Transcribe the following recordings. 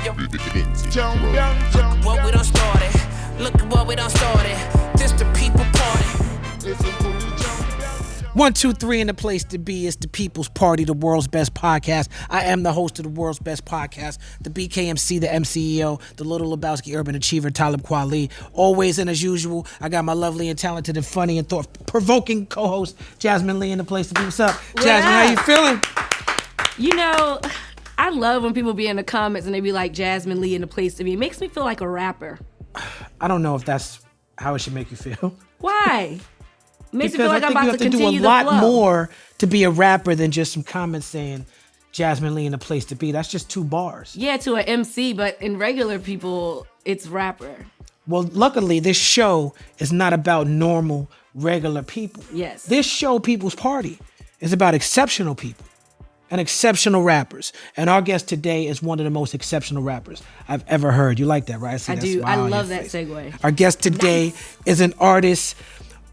What we done started. Look at what we done started. This the people party. 1, 2, 3 in the place to be. It's the People's Party, the world's best podcast. I am the host of the world's best podcast, the BKMC, the MCEO, the Little Lebowski Urban Achiever, Talib Kweli. Always and as usual, I got my lovely and talented and funny and thought-provoking co-host, Jasmin Leigh in the place to be. What's up? Jasmin, how you feeling? You know, I love when people be in the comments and they be like, Jasmin Leigh in the place to be. It makes me feel like a rapper. I don't know if that's how it should make you feel. Why? Makes Because me feel like I think I'm you about have to do a continue lot the flow. more to be a rapper than just some comments saying Jasmin Leigh in the place to be. That's just 2 bars. Yeah, to an MC, but in regular people, it's rapper. Well, luckily, this show is not about normal, regular people. Yes. This show, People's Party, is about exceptional people and exceptional rappers. And our guest today is one of the most exceptional rappers I've ever heard. You like that, right? See I that do. smile I on love your that face. segue. Our guest today is an artist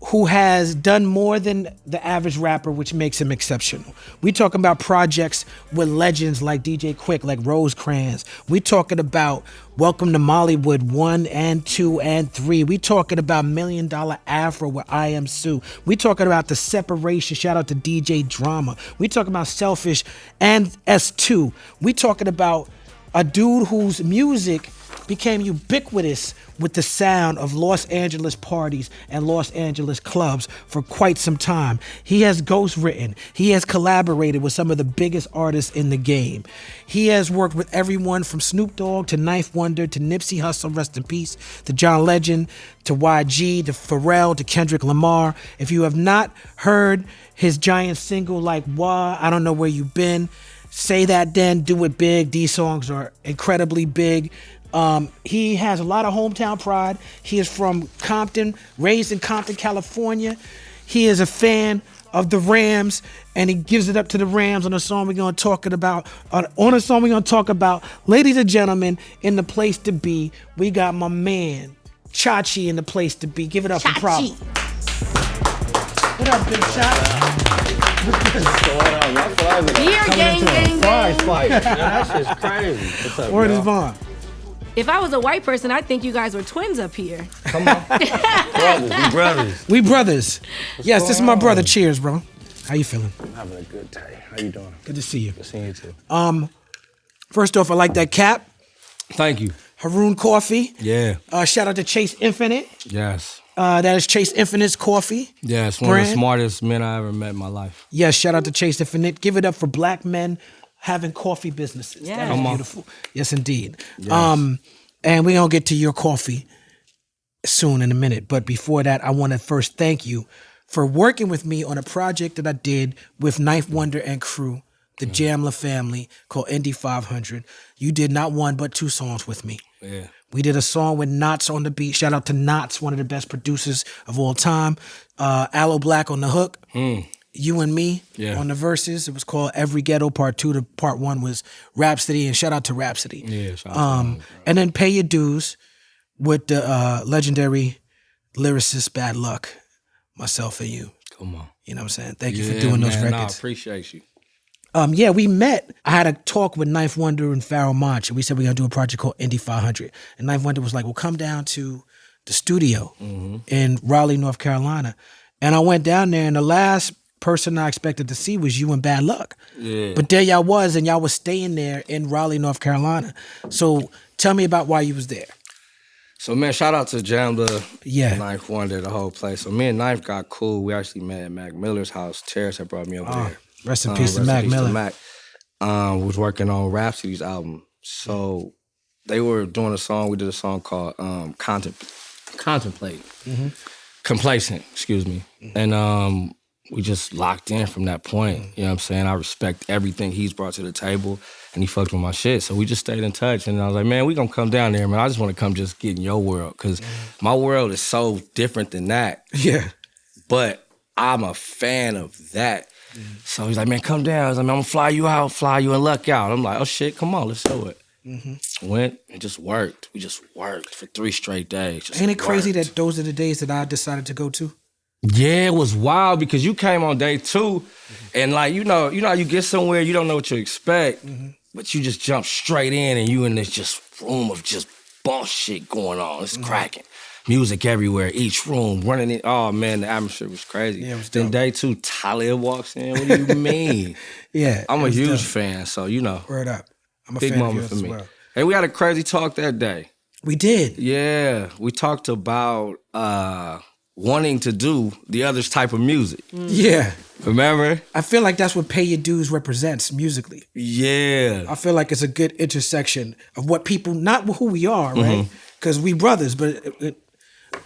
who has done more than the average rapper, which makes him exceptional. We talking about projects with legends like DJ Quik, like Rosecrans. We talking about Welcome to Mollywood 1 and 2 and 3. We talking about $1 Million Afro with I Am Sue. We talking about The Separation. Shout out to DJ Drama. We talking about Selfish and S2. We talking about a dude whose music became ubiquitous with the sound of Los Angeles parties and Los Angeles clubs for quite some time. He has ghostwritten. He has collaborated with some of the biggest artists in the game. He has worked with everyone from Snoop Dogg to Knife Wonder to Nipsey Hussle, rest in peace, to John Legend, to YG, to Pharrell, to Kendrick Lamar. If you have not heard his giant single like Whaaat, I Don't Know Where You've Been, Say That Then, Do It Big. These songs are incredibly big. He has a lot of hometown pride. He is from Compton, raised in Compton, California. He is a fan of the Rams, and he gives it up to the Rams on a song we're going to talk about. Ladies and gentlemen, in the place to be, we got my man, Chachi, in the place to be. Give it up for Problem. What up, Big Shot? Beer gang, gang, gang. That shit's crazy. What's up, Word y'all? is Vaughn. If I was a white person, I'd think you guys were twins up here. Come on. brothers. We brothers. Yes, this is my brother. Cheers, bro. How you feeling? I'm having a good day. How you doing? Good to see you. Good seeing you too. First off, I like that cap. Thank you. Haroon Coffee. Yeah. Shout out to Chase Infinite. Yes. That is Chase Infinite's coffee. Yes, one of the smartest men I ever met in my life. Yes, shout out to Chase Infinite. Give it up for black men having coffee businesses. Yeah. That Come is on. beautiful. Yes, indeed. Yes. And we're going to get to your coffee soon in a minute. But before that, I want to first thank you for working with me on a project that I did with Knife Wonder and crew, the Jamla family, called Indy 500. You did not 1 but 2 songs with me. Yeah. We did a song with Knots on the beat. Shout out to Knots, one of the best producers of all time. Aloe Black on the hook. You and me on the verses. It was called Every Ghetto Part 2. To Part 1 was Rhapsody, and shout out to Rhapsody. Yeah, shout out to him. And then Pay Your Dues with the legendary lyricist Bad Luck, myself and you. Come on. You know what I'm saying? Thank you for doing those records. Nah, I appreciate you. Yeah, we met. I had a talk with Knife Wonder and Pharoah Monch, and we said we're going to do a project called Indy 500. And Knife Wonder was like, well, come down to the studio in Raleigh, North Carolina. And I went down there, and the last person I expected to see was you and Bad Luck. Yeah. But there y'all was, and y'all was staying there in Raleigh, North Carolina. So tell me about why you was there. So, man, shout out to Jamla, Yeah. Knife Wonder, the whole place. So me and Knife got cool. We actually met at Mac Miller's house. Terrace had brought me over there. Rest in peace to Mac Miller. Mac. Was working on Rhapsody's album. So they were doing a song. We did a song called Contemplate. Complacent, excuse me. And we just locked in from that point. You know what I'm saying? I respect everything he's brought to the table, and he fucked with my shit. So we just stayed in touch, and I was like, man, we gonna come down there, man. I just wanna come just get in your world, because my world is so different than that. Yeah. But I'm a fan of that. So he's like, man, come down. I was like, man, I'm gonna fly you out, fly you and luck out. I'm like, oh shit, come on, let's do it. Went and just worked. We just worked for 3 straight days. Just Ain't it crazy worked. that those are the days that I decided to go to? Yeah, it was wild because you came on day 2, and like you know how you get somewhere you don't know what you expect, but you just jump straight in and you in this just room of just boss shit going on. It's cracking. Music everywhere, each room, running it. Oh man, the atmosphere was crazy. Yeah, it was then dope. day 2, Talib walks in. What do you mean? Yeah. I'm it a was huge dope. fan, so you know. Word up. I'm a Big fan of moment yours for as me. well. Hey, we had a crazy talk that day. We did. Yeah, we talked about wanting to do the other's type of music. Yeah. Remember? I feel like that's what Pay Your Dues represents musically. Yeah. I feel like it's a good intersection of what people, not who we are, right? Because we brothers, but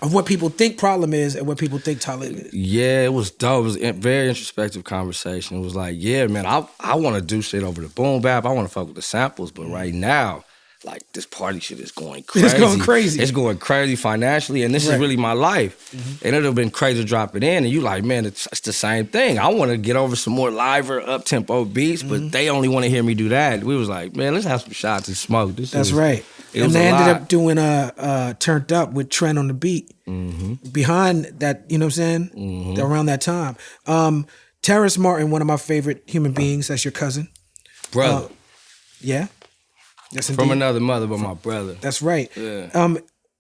of what people think Problem is and what people think Talib is. Yeah, it was dope. It was a very introspective conversation. It was like, yeah, man, I want to do shit over the boom bap. I want to fuck with the samples, but right now, like, this party shit is going crazy. It's going crazy. It's going crazy financially, and this is really my life. And it would have been crazy to drop it in, and you like, man, it's the same thing. I want to get over some more liver, up-tempo beats, but they only want to hear me do that. We was like, man, let's have some shots and smoke. That's right. And they ended up doing Turned Up with Trent on the beat. Behind that, you know what I'm saying? Around that time. Terrace Martin, one of my favorite human beings. That's your cousin. Brother. Yeah. Yes, From indeed. another mother, but my brother. That's right. Yeah.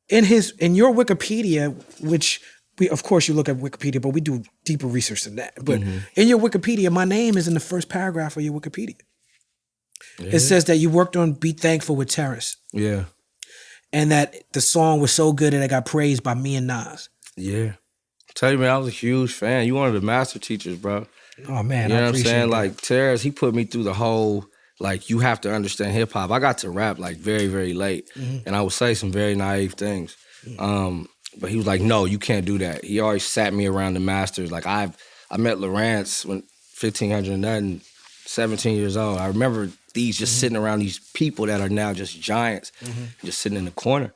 In your Wikipedia, which we, of course, you look at Wikipedia, but we do deeper research than that. But in your Wikipedia, my name is in the first paragraph of your Wikipedia. Yeah. It says that you worked on Be Thankful with Terrace. Yeah. And that the song was so good that it got praised by me and Nas. Yeah. Tell you, man, I was a huge fan. You one of the master teachers, bro. Oh, man, you know I what I'm appreciate saying? that. Like, Terrace, he put me through the whole, like, you have to understand hip-hop. I got to rap, like, very, very late. And I would say some very naive things. But he was like, no, you can't do that. He always sat me around the masters. Like, I met Lawrence when 1500 and nothing, 17 years old. I remember these just sitting around these people that are now just giants, just sitting in the corner.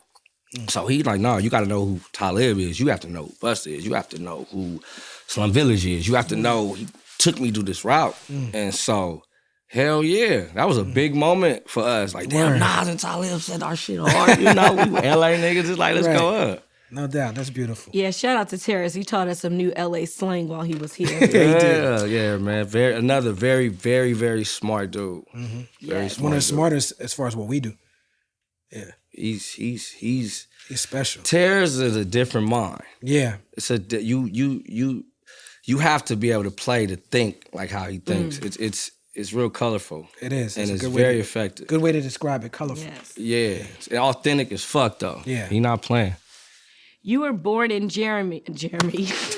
So he's like, no, you got to know who Talib is. You have to know who Busta is. You have to know who Slum Village is. You have to know he took me through this route. And so, hell yeah, that was a big moment for us. Like, damn, Nas and Talib said our shit hard. You know, we LA niggas just like, let's go up. No doubt, that's beautiful. Yeah, shout out to Terrace. He taught us some new LA slang while he was here. Yeah, man. Another very, very, very smart dude. Very smart. One of the dude. smartest as far as what we do. Yeah. He's special. Terrace is a different mind. Yeah. It's you have to be able to play to think like how he thinks. It's real colorful. It is. And it's a good very effective. Good way to describe it. Colorful. Yes. Yeah. It's authentic as fuck though. Yeah. He not playing. You were born in Jeremy.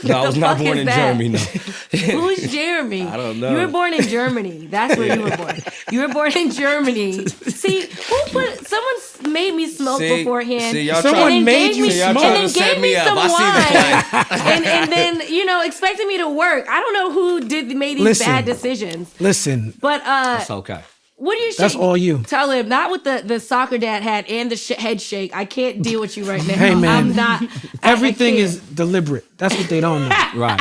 No, I was not born in Germany, no. Who's Jeremy? I don't know. You were born in Germany. That's where you were born. You were born in Germany. See, someone made me smoke beforehand. See, y'all Someone made you y'all smoke. trying to set me up. Some I see the wine. and then, expecting me to work. I don't know who made these bad decisions. Listen. But That's okay. what do you That's all you. Talib, not with the soccer dad hat and the head shake. I can't deal with you right now. Hey, man. I'm not. Everything is deliberate. That's what they don't know. Right.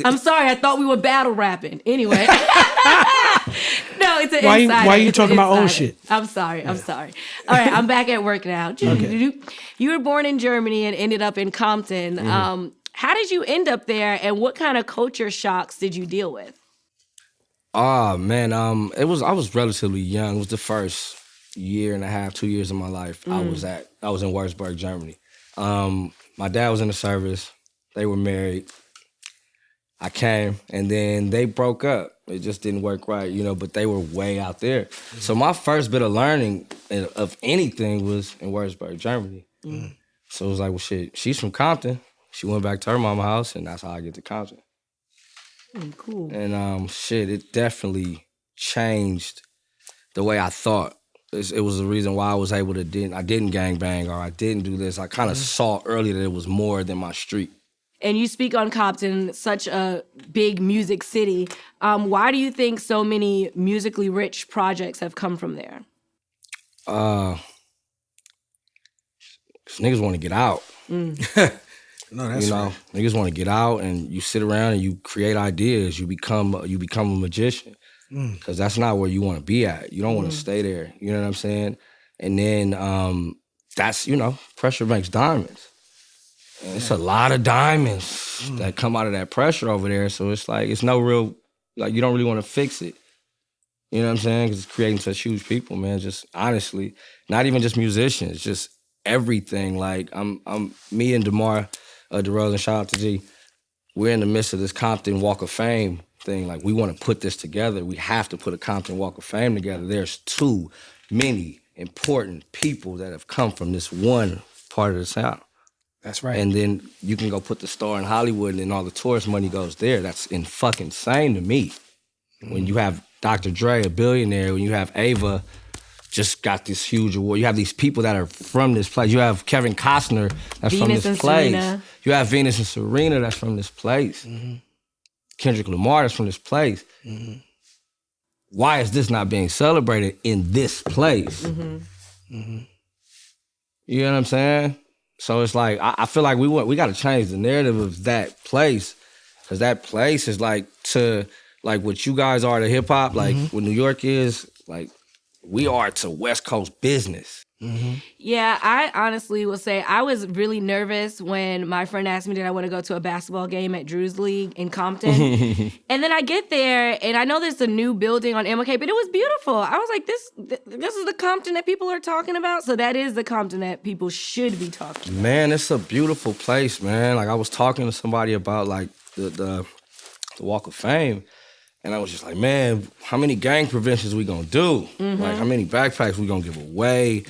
I'm sorry. I thought we were battle rapping. Anyway. No, it's an Why insider. you It's talking an about old insider. shit? I'm sorry. All right, I'm back at work now. Okay. You were born in Germany and ended up in Compton. How did you end up there, and what kind of culture shocks did you deal with? Oh man, I was relatively young. It was the first year and a half, 2 years of my life I was in Würzburg, Germany. My dad was in the service. They were married. I came, and then they broke up. It just didn't work right, but they were way out there. So my first bit of learning of anything was in Würzburg, Germany. So it was like, well, shit, she's from Compton. She went back to her mama's house, and that's how I get to Compton. Cool. And it definitely changed the way I thought. It was the reason why I was able to I didn't gangbang or I didn't do this. I kind of saw early that it was more than my street. And you speak on Compton, such a big music city. Why do you think so many musically rich projects have come from there? 'Cause niggas want to get out. No, that's right. Niggas want to get out, and you sit around and you create ideas. You become a magician, because that's not where you want to be at. You don't want to stay there. You know what I'm saying? And then that's pressure makes diamonds. And it's a lot of diamonds that come out of that pressure over there. So it's like it's no real you don't really want to fix it. You know what I'm saying? Because it's creating such huge people, man. Just honestly, not even just musicians, just everything. Like me and DeMar DeRozan, shout out to G. We're in the midst of this Compton Walk of Fame thing. Like, we want to put this together. We have to put a Compton Walk of Fame together. There's too many important people that have come from this one part of the town. That's right. And then you can go put the star in Hollywood and then all the tourist money goes there. That's fucking insane to me. When you have Dr. Dre, a billionaire, when you have Ava, just got this huge award. You have these people that are from this place. You have Kevin Costner that's Venus from this and place. Serena. You have Venus and Serena that's from this place. Kendrick Lamar that's from this place. Why is this not being celebrated in this place? You know what I'm saying? So it's like, I feel like we got to change the narrative of that place, because that place is like to like what you guys are to hip hop, like what New York is, like we are to West Coast business. Yeah, I honestly will say I was really nervous when my friend asked me did I want to go to a basketball game at Drew's League in Compton. And then I get there, and I know there's a new building on MLK, but it was beautiful. I was like, this is the Compton that people are talking about? So that is the Compton that people should be talking about. Man, it's a beautiful place, man. Like, I was talking to somebody about, like, the Walk of Fame, and I was just like, man, how many gang preventions we gonna do? Like, how many backpacks we gonna give away?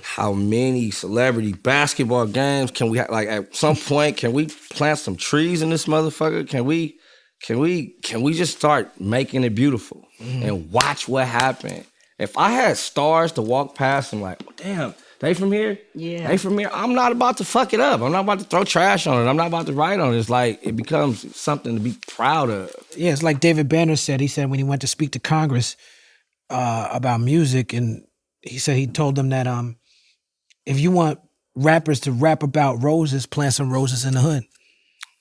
How many celebrity basketball games can we have? Like, at some point, can we plant some trees in this motherfucker? Can we just start making it beautiful and watch what happened? If I had stars to walk past and like, damn, they from here? Yeah. They from here? I'm not about to fuck it up. I'm not about to throw trash on it. I'm not about to write on it. It's like, it becomes something to be proud of. Yeah, it's like David Banner said. He said when he went to speak to Congress about music, and he said he told them that if you want rappers to rap about roses, plant some roses in the hood.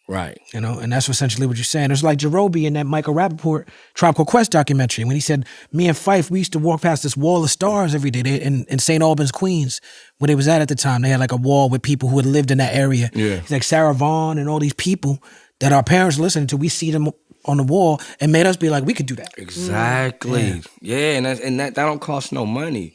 Right. You know, and that's essentially what you're saying. It's like Jerobi in that Michael Rappaport Tribe Called Quest documentary when he said, me and Fife, we used to walk past this wall of stars every day in St. Albans, Queens, where they was at the time. They had like a wall with people who had lived in that area. Yeah. It's like Sarah Vaughan and all these people that our parents listened to. We see them on the wall and made us be like, we could do that. Exactly. Yeah, and that don't cost no money.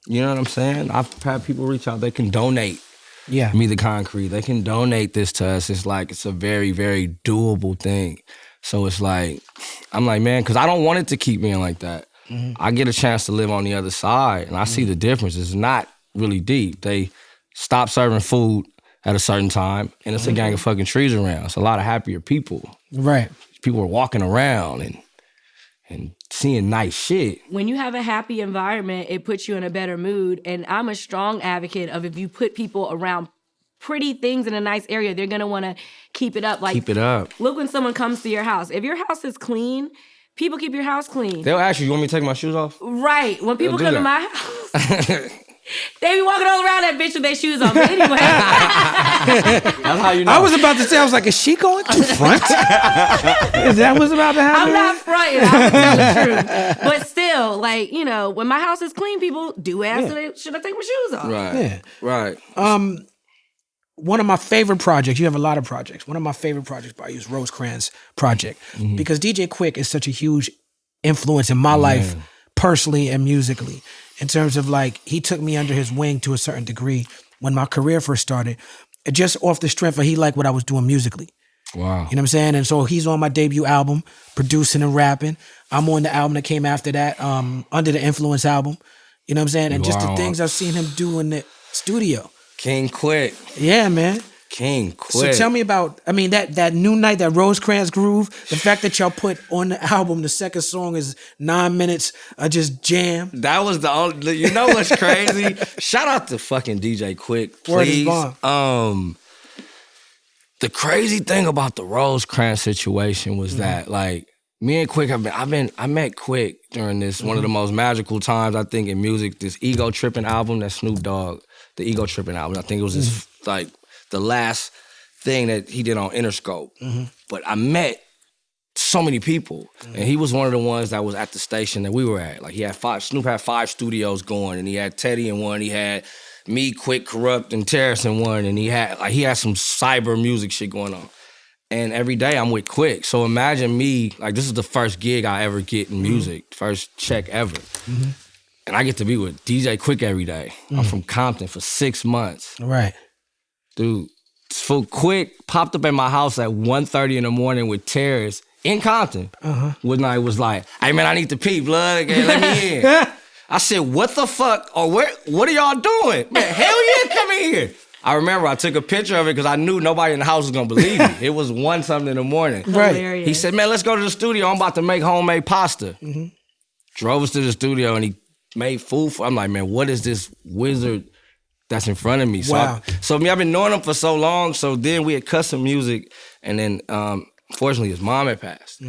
You know what I'm saying? I've had people reach out, they can donate. Yeah. Me the concrete. They can donate this to us. It's like, it's a very, very doable thing. So it's like, I'm like, man, because I don't want it to keep being like that. I get a chance to live on the other side, and I see the difference. It's not really deep. They stop serving food at a certain time, and it's a gang of fucking trees around. It's a lot of happier people. Right. People are walking around and seeing nice shit. When you have a happy environment, it puts you in a better mood. And I'm a strong advocate of if you put people around pretty things in a nice area, they're gonna wanna keep it up. Like, keep it up. Look when someone comes to your house. If your house is clean, people keep your house clean. They'll ask you want me to take my shoes off? Right. When people come to my house, they be walking all around that bitch with their shoes on. But anyway. That's how you know. I was about to say, I was like, is she going to front? Is that what's about to happen? I'm not fronting. I'm gonna tell the truth. But still, like, you know, when my house is clean, people do ask, should I take my shoes off? Right. Yeah. Right. One of my favorite projects, you have a lot of projects. One of my favorite projects by you is Rosecrans project. Because DJ Quik is such a huge influence in my life, personally and musically. In terms of like, he took me under his wing to a certain degree when my career first started, just off the strength of he liked what I was doing musically. Wow. You know what I'm saying? And so he's on my debut album, producing and rapping. I'm on the album that came after that, Under the Influence album. You know what I'm saying? And just the things I've seen him do in the studio. King Quik. Yeah, man. King Quik. So tell me about, I mean, that new night, that Rosecrans groove, the fact that y'all put on the album, the second song is 9 minutes of just jam. That was the only, you know what's crazy? Shout out to fucking DJ Quik, please. Word is bond. The crazy thing about the Rosecrans situation was that, like, me and Quik I met Quik during this, one of the most magical times, I think, in music, this Ego Trippin' album that Snoop Dogg, the Ego Trippin' album, I think it was his, like, the last thing that he did on Interscope. But I met so many people, and he was one of the ones that was at the station that we were at. Like, Snoop had 5 studios going, and he had Teddy in one, he had me, Quik, Corrupt, and Terrace in one, and he had some cyber music shit going on. And every day I'm with Quik. So imagine me, like this is the first gig I ever get in music, first check ever. And I get to be with DJ Quik every day. I'm from Compton for 6 months. Right. Dude, so Quik popped up at my house at 1:30 in the morning with Terrace in Compton. One night was like, hey man, I need to pee, blood. Okay, let me in. I said, what the fuck? Or what are y'all doing? Man, hell yeah, come in here. I remember I took a picture of it because I knew nobody in the house was gonna believe me. It was 1-something in the morning. Right. Hilarious. He said, man, let's go to the studio. I'm about to make homemade pasta. Drove us to the studio and he made food for. I'm like, man, what is this wizard that's in front of me? Wow. So I've been knowing him for so long. So then we had custom music, and then fortunately his mom had passed.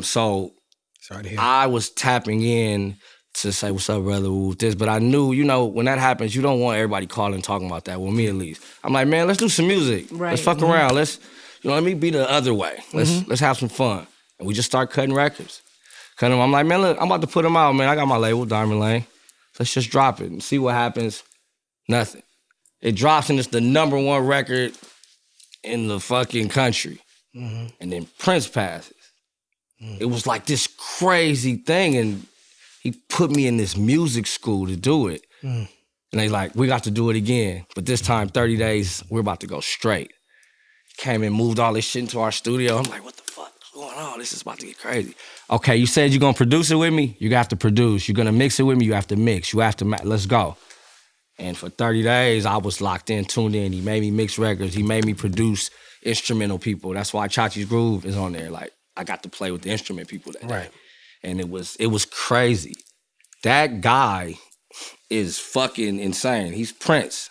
So Sorry to hear. I was tapping in to say, what's up, brother, with this. But I knew, you know, when that happens, you don't want everybody calling talking about that. Well, me at least. I'm like, man, let's do some music. Right. Let's fuck around. Let's, let me be the other way. Let's have some fun. And we just start cutting records. Cutting them. I'm like, man, look, I'm about to put them out, man. I got my label, Diamond Lane. Let's just drop it and see what happens. Nothing. It drops and it's the #1 record in the fucking country. And then Prince passes. It was like this crazy thing, and he put me in this music school to do it. And they like, we got to do it again. But this time, 30 days, we're about to go straight. Came and moved all this shit into our studio. I'm like, what the fuck is going on? This is about to get crazy. Okay, you said you're gonna produce it with me? You have to produce. You're gonna mix it with me? You have to mix. You have to, let's go. And for 30 days, I was locked in, tuned in. He made me mix records. He made me produce instrumental people. That's why Chachi's Groove is on there. Like, I got to play with the instrument people that day. And it was crazy. That guy is fucking insane. He's Prince.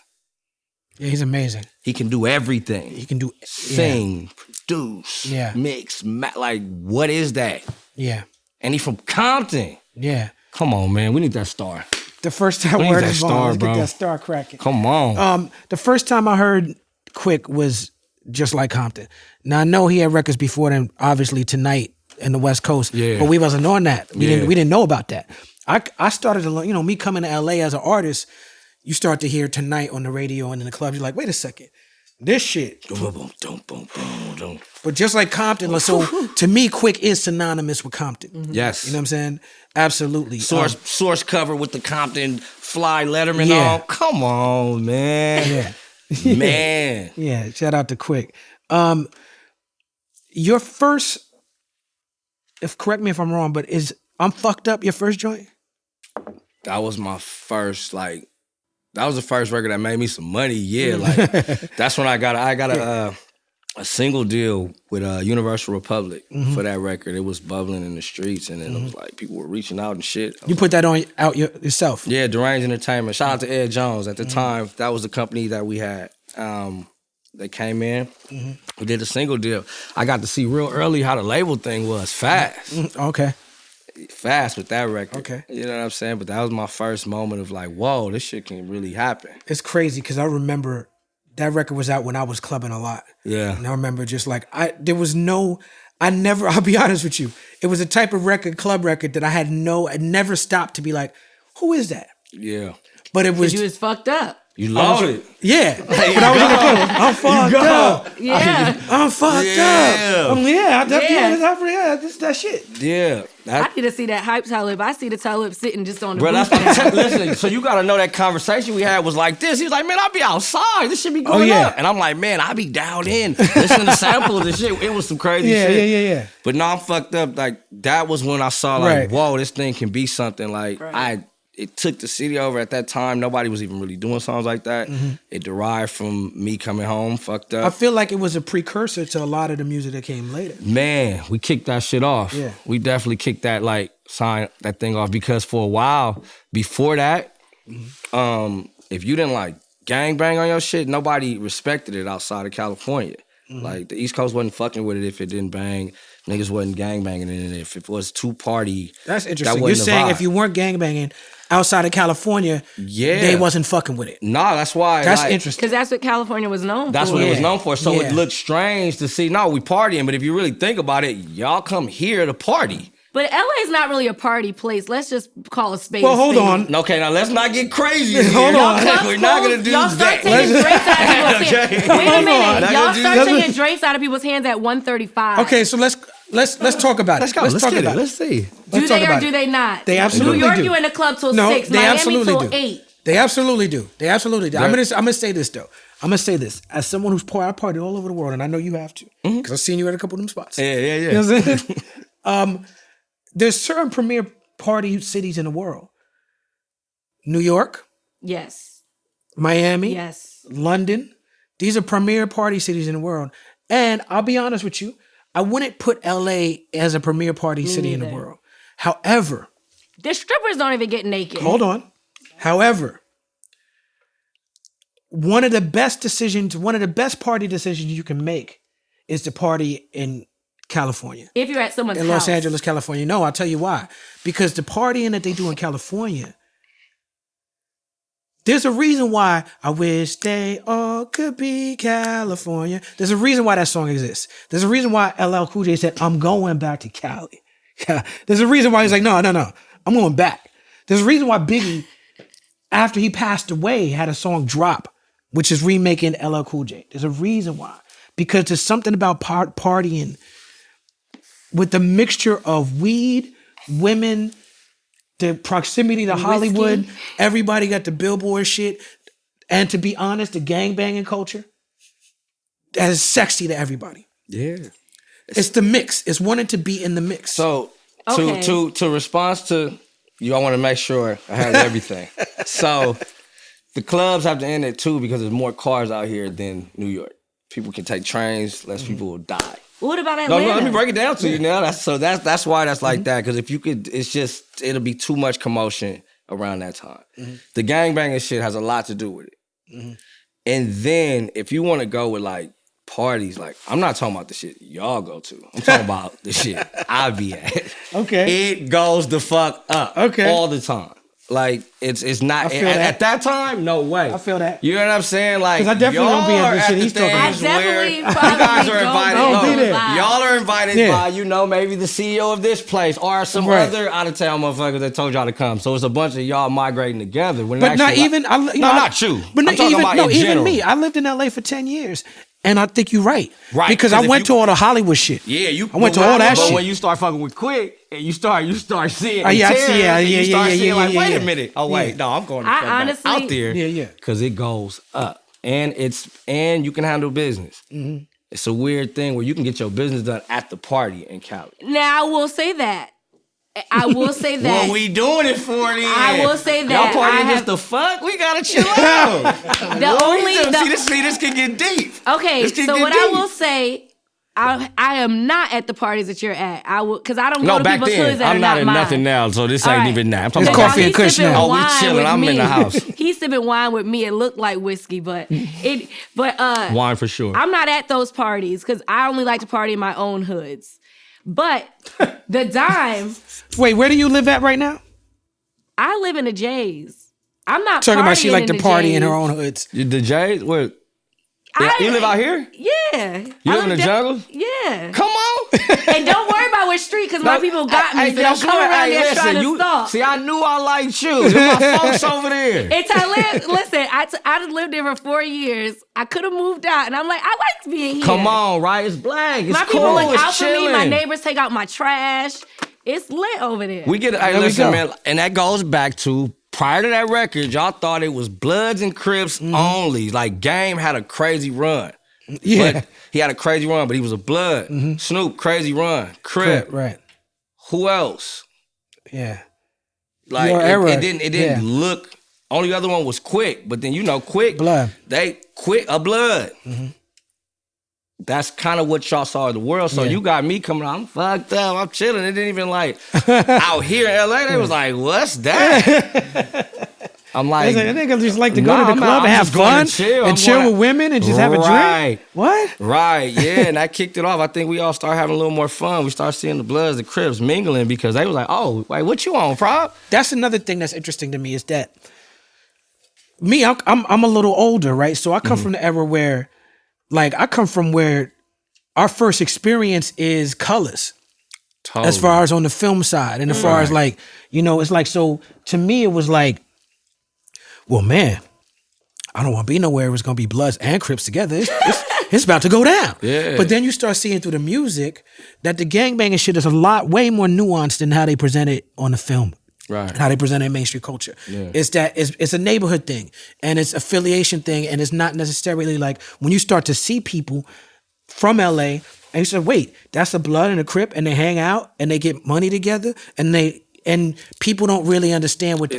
Yeah, he's amazing. He can do everything. He can do sing, produce, mix, like what is that? Yeah. And he from Compton. Yeah. Come on, man. We need that star. The first time We I need heard that his star, star, let's bro. get that star cracking. Come on. The first time I heard Quik was just like Compton. Now I know he had records before then, obviously Tonight in the West Coast, but we wasn't on that. We didn't know about that. I started to learn, you know, me coming to LA as an artist, you start to hear Tonight on the radio and in the clubs, you're like, wait a second, this shit. But just like Compton, so to me, Quik is synonymous with Compton. Yes. You know what I'm saying? Absolutely. Source cover with the Compton fly Letterman on. Come on, man. Man. Yeah, shout out to Quik. Your first, correct me if I'm wrong, but is I'm Fucked Up your first joint? That was my first, that was the first record that made me some money. Yeah, that's when I got a single deal with Universal Republic for that record. It was bubbling in the streets, and then it was like people were reaching out and shit. You put that out yourself? Yeah, Deranged Entertainment. Shout out to Ed Jones. At the time, that was the company that we had. They came in. We did a single deal. I got to see real early how the label thing was. Fast. Okay. Fast with that record. Okay. You know what I'm saying? But that was my first moment of like, whoa, this shit can really happen. It's crazy because I remember that record was out when I was clubbing a lot. Yeah. And I remember just like, I'll be honest with you. It was a type of record, club record, that I never stopped to be like, who is that? Yeah. But it was. You was fucked up. You loved it. Yeah. But I was in the club. I'm fucked up. Yeah. I'm fucked up. This that shit. Yeah. I need to see that hype Talib. I see the Talib sitting just on the Bro, roof. that's what listen, so you gotta know that conversation we had was like this. He was like, man, I'll be outside. This shit be going up. And I'm like, man, I be down in. Listening to samples and shit. It was some crazy shit. Yeah. But now I'm fucked up. Like, that was when I saw like, whoa, this thing can be something. Like, it took the city over at that time. Nobody was even really doing songs like that. It derived from me coming home, fucked up. I feel like it was a precursor to a lot of the music that came later. Man, we kicked that shit off. Yeah. We definitely kicked that, sign that thing off, because for a while before that, if you didn't gangbang on your shit, nobody respected it outside of California. Like, the East Coast wasn't fucking with it if it didn't bang. Niggas wasn't gangbanging it. And if it was two-party, that's interesting. You're saying if you weren't gangbanging outside of California, they wasn't fucking with it. Nah, that's why. That's interesting. Because that's what California was known for. That's what it was known for. So it looked strange to see, no, we partying, but if you really think about it, y'all come here to party. But LA is not really a party place. Let's just call a spade. Well, hold on. Okay, now let's not get crazy. Hold on. We're not gonna do y'all start that. taking drinks out of people's hands. Wait a minute. Not Y'all gonna do start that. taking drinks out of people's hands at 1:35. Okay, so let's talk about it. Let's go. Let's Let's talk get about it. Let's see. Do talk they or about do it. they not? They absolutely New York, do. you in the club till No, 6. they Miami absolutely till do. 8. They absolutely do. They absolutely do. I'm Yeah. gonna say this though. I'm gonna say this as someone who's I partied all over the world, and I know you have to because I've seen you at a couple of them spots. Yeah. You know what I'm saying? There's certain premier party cities in the world. New York, Yes. Miami, Yes. London. These are premier party cities in the world. And I'll be honest with you, I wouldn't put LA as a premier party city in the neither. world. However, The strippers don't even get naked. hold on. However, one of the best party decisions you can make is to party in California. If you're at someone's In house. Los Angeles, California. No, I'll tell you why. Because the partying that they do in California, there's a reason why I wish they all could be California. There's a reason why that song exists. There's a reason why LL Cool J said, I'm going back to Cali. There's a reason why he's like, no, I'm going back. There's a reason why Biggie, after he passed away, had a song drop, which is remaking LL Cool J. There's a reason why. Because there's something about partying with the mixture of weed, women, the proximity to Hollywood, everybody got the billboard shit, and to be honest, the gangbanging culture, that is sexy to everybody. Yeah. It's the mix. It's wanting to be in the mix. So Okay. to response to you, I want to make sure I have everything. So the clubs have to end at 2 because there's more cars out here than New York. People can take trains, less people will die. What about No, Atlanta? let me break it down to you now. That's why that's like that. Because if you could, it'll be too much commotion around that time. The gangbanging shit has a lot to do with it. And then if you want to go with like parties, like I'm not talking about the shit y'all go to. I'm talking about the shit I be at. Okay. It goes the fuck up. Okay. All the time. Like it's not I feel that. at that time. No way. I feel that. You know what I'm saying? Like 'Cause I definitely y'all don't be at are the shit he's talking about. things I definitely where you probably guys are don't invited. go No, to those vibes. y'all are invited Yeah. by maybe the CEO of this place or some Right. other out of town motherfuckers that told y'all to come. So it's a bunch of y'all migrating together. When But not actually, even, not you. But I'm talking about in even general. me. I lived in LA for 10 years. And I think you're right. Right, Because 'cause I if went you- to all the Hollywood shit. Yeah, I went to all that but shit. when you start fucking with Quik and you start seeing, Oh, yeah, I see, Terrace, yeah, and you yeah, start yeah, seeing yeah, like, yeah, wait yeah. a minute, oh wait, no, I'm going to I fuck back honestly- out there, Yeah. because it goes up, and you can handle business. It's a weird thing where you can get your business done at the party in Cali. Now, I will say that. I will say that. What we doing it for then? I will say that. Y'all partying I have- just the fuck? We gotta chill out. See, this can get deep. Okay, This can so get what deep. I will say, I am not at the parties that you're at. I will, because I don't go No, to back people's hoods then, that I'm are not not in mine. nothing now, so this All ain't right. even that. I'm It's talking coffee about and he's kush sipping now. Oh, we wine chilling. with I'm in me. the house. He's sipping wine with me. It looked like whiskey, but wine for sure. I'm not at those parties because I only like to party in my own hoods. But the dime, Wait, where do you live at right now? I live in the J's. I'm not Talking about she partying like in to the party in her J's. own hoods. The J's? Where? You live out here? Yeah. You I live in the jungle? Yeah. Come on. And don't worry about which street because my people got me. So don't come around there trying to stop. See, I knew I liked you. There's my folks over there. And listen, I just lived there for 4 years. I could have moved out, and I'm like, I like being here. Come on, right? It's black. It's My cool. people look It's out for me. My chilling. neighbors take out my trash. It's lit over there. We get. Hey, There we listen, go. man, and that goes back to prior to that record. Y'all thought it was Bloods and Crips only. Like Game had a crazy run. Yeah. But he had a crazy run, but he was a Blood. Snoop, crazy run. Crip. Right. Who else? Yeah. Like Your era. it didn't Yeah. look. Only other one was Quik, but then Quik Blood. They Quik a Blood. That's kind of what y'all saw in the world. So Yeah. you got me coming out. I'm fucked up. I'm chilling. It didn't even like out here in LA. They was like, "What's that?" I'm like, That nigga just like to go Nah, to the I'm club not- and I'm have just going fun to chill. I'm and chill going- with women and just have a drink. Right. What? Right, yeah, and that kicked it off. I think we all started having a little more fun. We started seeing the Bloods, the Crips mingling because they was like, "Oh, wait, what you on, Prob?" That's another thing that's interesting to me is that me, I'm a little older, right? So I come from the era where, like, our first experience is colors. Totally. As far as on the film side, and as far as like, you know, it's like, so to me it was like, well, man, I don't want to be nowhere where it's gonna be Bloods and Crips together. It's about to go down. Yeah. But then you start seeing through the music that the gangbanging shit is a lot way more nuanced than how they present it on the film. Right. And how they present it in mainstream culture. Yeah. It's a neighborhood thing, and it's affiliation thing, and it's not necessarily like when you start to see people from LA and you say, wait, that's a Blood and a Crip, and they hang out and they get money together, and people don't really understand what,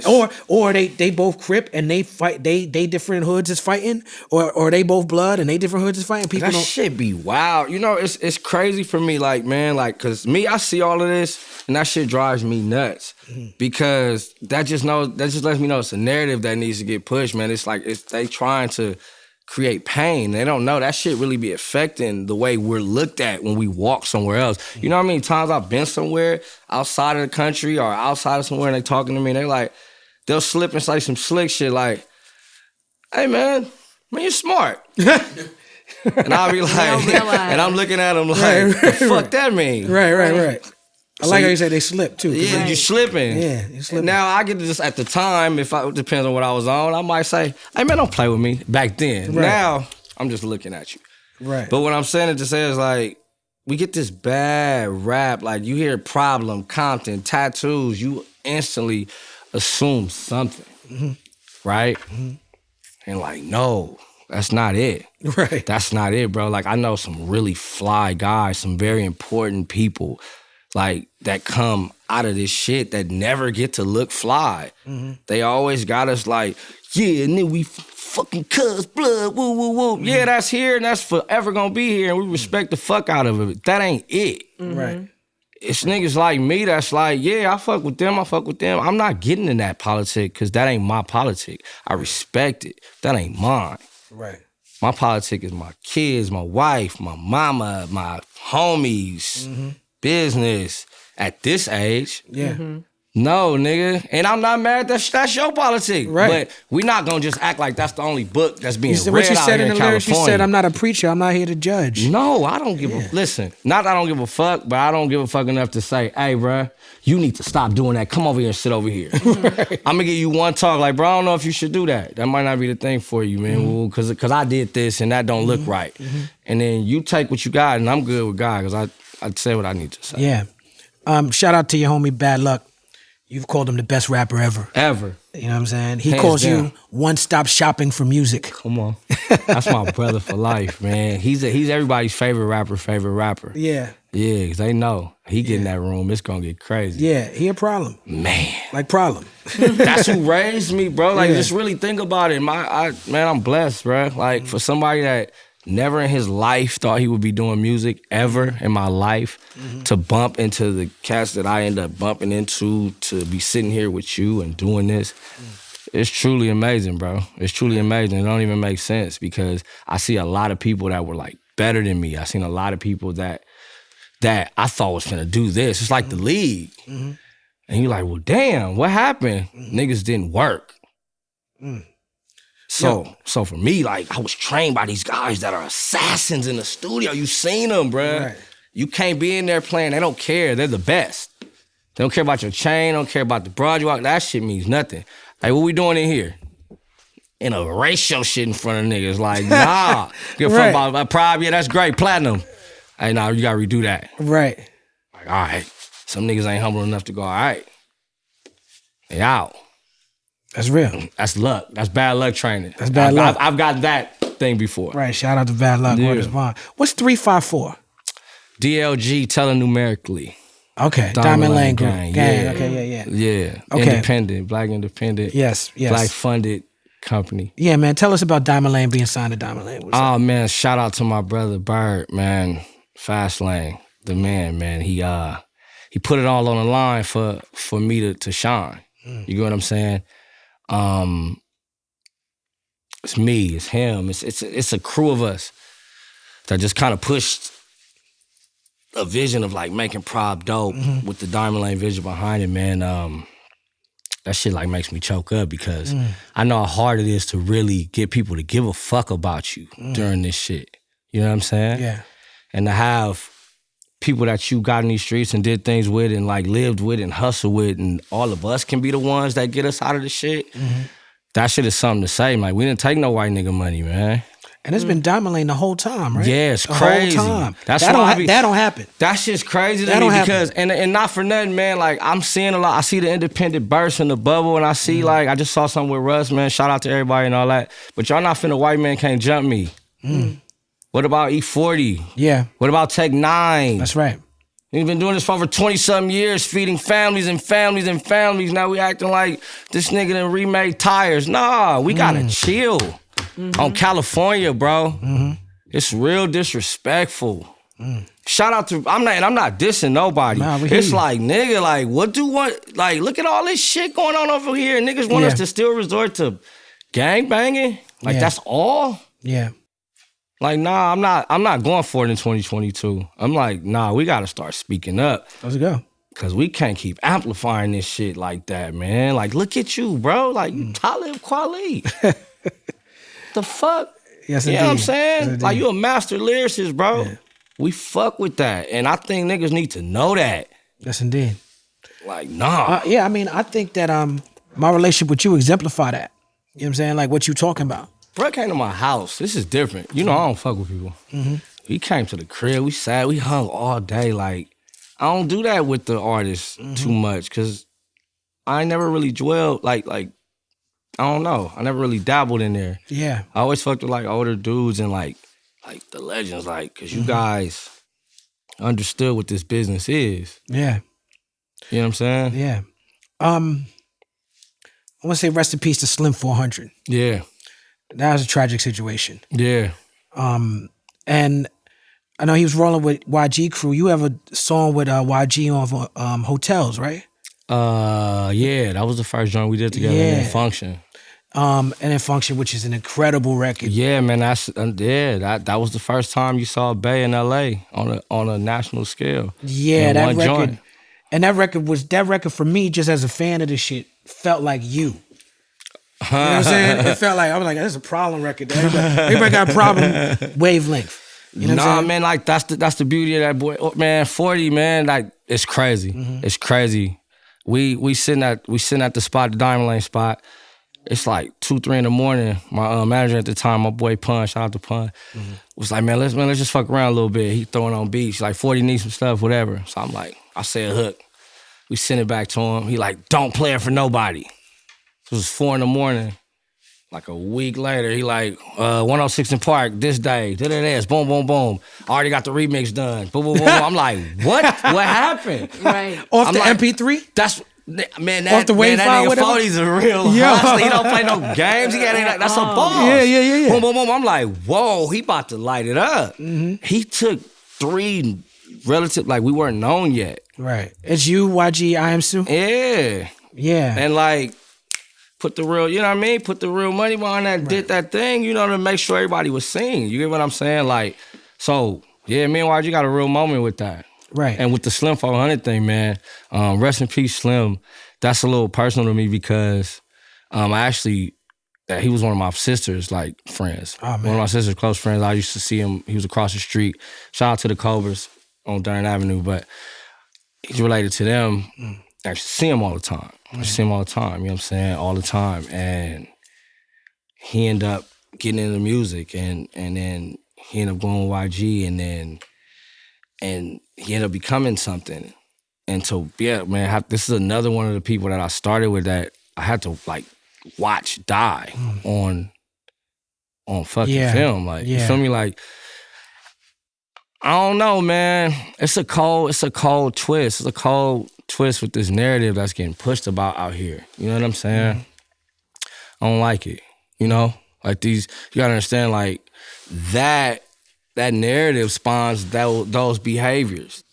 or they both Crip and they fight, they different hoods is fighting, or they both Blood and they different hoods is fighting. People that don't. shit be wild. You know, it's crazy for me, like, man, like, cause me, I see all of this and that shit drives me nuts because that just lets me know it's a narrative that needs to get pushed, man. It's like they trying to create pain. They don't know that shit really be affecting the way we're looked at when we walk somewhere else. You know how many times I've been somewhere outside of the country or outside of somewhere and they talking to me and they like, they'll slip and say some slick shit like, hey man, you're smart. And I'll be like, and I'm looking at them like, the fuck that mean? Right. I like how you say they slip too. Yeah, you slipping. Yeah, you slipping. Now I get to just at the time, it depends on what I was on, I might say, hey man, don't play with me back then. Right. Now, I'm just looking at you. Right. But what I'm saying to say is like, we get this bad rap, like you hear Problem, Compton, tattoos, you instantly assume something, right? And like, no, that's not it. Right. That's not it, bro. Like I know some really fly guys, some very important people, like that come out of this shit that never get to look fly. They always got us like, yeah, and then we fucking cuz blood, woo, woo, woo. Yeah, that's here and that's forever gonna be here and we respect the fuck out of it. That ain't it. Right. It's niggas like me that's like, yeah, I fuck with them. I'm not getting in that politic because that ain't my politic. I respect it. That ain't mine. Right. My politic is my kids, my wife, my mama, my homies, business. At this age, no, nigga. And I'm not mad that's your politic. Right. But we not gonna just act like that's the only book that's being read What you out said here in in the lyrics, you California. said, I'm not a preacher, I'm not here to judge. No, I don't give a... Listen, not that I don't give a fuck, but I don't give a fuck enough to say, hey, bruh, you need to stop doing that. Come over here and sit over here. I'm gonna give you one talk like, bro, I don't know if you should do that. That might not be the thing for you, man, because I did this and that don't look right. And then you take what you got, and I'm good with God, because I say what I need to say. Yeah. Shout out to your homie Bad Luck. You've called him the best rapper ever. Ever. You know what I'm saying? He Hands calls down. you one-stop shopping for music. Come on. That's my brother for life, man. He's everybody's favorite rapper. Yeah. Yeah, because they know. He get in that room, it's going to get crazy. Yeah, he a problem. Man. Like Problem. That's who raised me, bro. Like, Yeah. just really think about it. Man, I'm blessed, bro. Like, for somebody that never in his life thought he would be doing music ever in my life, to bump into the cats that I end up bumping into, to be sitting here with you and doing this, it's truly amazing, bro. It's truly amazing. It don't even make sense because I see a lot of people that were like better than me. I seen a lot of people that I thought was finna do this. It's like the league. And you're like, well, damn, what happened? Niggas didn't work. So for me, like, I was trained by these guys that are assassins in the studio. You seen them, bruh. Right. You can't be in there playing. They don't care. They're the best. They don't care about your chain. Don't care about the broad you walk. That shit means nothing. Like, what we doing in here? In a ratio shit in front of niggas. Like, nah. Give a fuck about pride. Yeah, that's great. Platinum. Hey, nah, you gotta redo that. Right. Like, all right. Some niggas ain't humble enough to go, all right. They out. That's real. That's luck. That's bad luck training. That's bad luck. I've got that thing before. Right. Shout out to Bad Luck. Yeah. What's 354? DLG telling numerically. Okay. Diamond Lane Group. Gang. Gang. Yeah. Okay, yeah. Yeah. Okay. Independent. Black independent. Yes. Black funded company. Yeah, man. Tell us about Diamond Lane being signed to Diamond Lane. What's up? Oh man, shout out to my brother Bird, man. Fast Lane, the man. He put it all on the line for me to shine. You get what I'm saying? It's me, it's him, it's a crew of us that just kind of pushed a vision of like making Prob dope with the Diamond Lane vision behind it, man. That shit like makes me choke up because I know how hard it is to really get people to give a fuck about you during this shit. You know what I'm saying? Yeah. And to have people that you got in these streets and did things with and like lived with and hustled with, and all of us can be the ones that get us out of the shit. That shit is something to say. Like, we didn't take no white nigga money, man. And it's been Diamond Lane the whole time, right? Yeah, it's the crazy. Whole time. That's that why that don't happen. That shit's crazy to that me don't because, and not for nothing, man, like, I'm seeing a lot. I see the independent burst in the bubble, and I see, like, I just saw something with Russ, man. Shout out to everybody and all that. But y'all not finna white man can't jump me. What about E40? Yeah. What about Tech 9? That's right. We've been doing this for over 20-something years, feeding families and families and families. Now we acting like this nigga done remade tires. Nah, we gotta chill. On California, bro. It's real disrespectful. Shout out to, I'm not dissing nobody. Nah, it's like, nigga, like, what do what, like, look at all this shit going on over here. Niggas want us to still resort to gang banging? Like, that's all? Yeah. Like, nah, I'm not going for it in 2022. I'm like, nah, we gotta start speaking up. Let's go. Cause we can't keep amplifying this shit like that, man. Like, look at you, bro. Like, you Talib Kweli. The fuck? Yes, you indeed. know what I'm saying? Yes, like, you a master lyricist, bro. Yeah. We fuck with that. And I think niggas need to know that. Yes, indeed. Like, nah. Yeah, I mean, I think that my relationship with you exemplify that. You know what I'm saying? Like what you talking about. Bro came to my house. This is different. You know, I don't fuck with people. He came to the crib. We sat. We hung all day. Like, I don't do that with the artists too much because I never really dwelled. Like, I don't know. I never really dabbled in there. Yeah. I always fucked with like older dudes and like the legends, like, because you guys understood what this business is. Yeah. You know what I'm saying? Yeah. I want to say rest in peace to Slim 400. Yeah. That was a tragic situation. Yeah. And I know he was rolling with YG Crew. You have a song with YG on Hotels, right? Yeah, that was the first joint we did together. Yeah. And then Function. And then Function, which is an incredible record. Yeah, man, that was the first time you saw Bay in LA on a national scale. Yeah, that record. Joint. And that record for me, just as a fan of this shit, felt like you. You know what I'm saying? It felt like, I was like, this is a problem record. Everybody got a problem wavelength. You know what I'm saying? Man, like, that's the beauty of that boy. Oh, man, 40, man, like, it's crazy. It's crazy. We sitting at the spot, the Diamond Lane spot. It's like 2-3 in the morning. My manager at the time, my boy Pun, shout out to Pun, was like, let's just fuck around a little bit. He throwing on beats, like 40 needs some stuff, whatever. So I'm like, I say a hook. We send it back to him. He like, don't play it for nobody. It was 4 in the morning. Like a week later, he like, 106 in Park, this day, this, boom, boom, boom. Already got the remix done. Boom, boom, boom. I'm like, what? What happened? Right. Off I'm the like, MP3? That's, man, Off the wave file, nigga whatever? 40's a real Yo. hustler. He don't play no games. That's a boss. Yeah. Boom, boom, boom. I'm like, whoa, he about to light it up. He took 3 relative, like, we weren't known yet. Right. It's you, YG, I Am Sue? Yeah. Yeah. And like, put the real, you know what I mean? Put the real money behind that, did that thing, you know, to make sure everybody was seen. You get what I'm saying? Like, so, yeah, me and YG got a real moment with that. Right. And with the Slim 400 thing, man, rest in peace, Slim. That's a little personal to me because he was one of my sister's, like, friends. Oh, man. One of my sister's close friends. I used to see him. He was across the street. Shout out to the Cobras on Durn Avenue, but he's related to them. I used to see him all the time. You know what I'm saying? All the time. And he ended up getting into music and then he ended up going with YG and he ended up becoming something. And so, yeah, man, this is another one of the people that I started with that I had to, like, watch die on fucking film. Like, you feel me? Like, I don't know, man. It's a cold twist. It's a cold twist with this narrative that's getting pushed about out here. You know what I'm saying? I don't like it. You know? Like, you gotta understand, like, that narrative spawns those behaviors.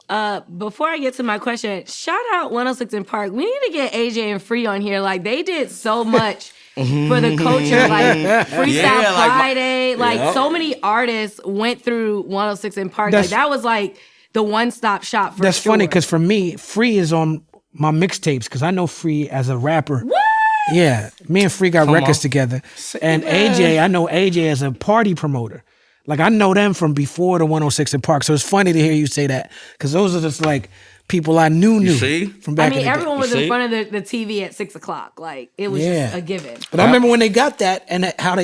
Before I get to my question, shout out 106 in Park. We need to get AJ and Free on here. Like, they did so much for the culture. Like, Freestyle Friday. So many artists went through 106 in Park. Like, that was like the one-stop shop for That's sure. funny because for me, Free is on my mixtapes because I know Free as a rapper. What? Yeah, me and Free got records together. And AJ, I know AJ as a party promoter. Like I know them from before the 106 in Park. So it's funny to hear you say that because those are just like people I knew from back in the day. Everyone was in front of the TV at 6 o'clock. Like it was just a given. But I remember when they got that and how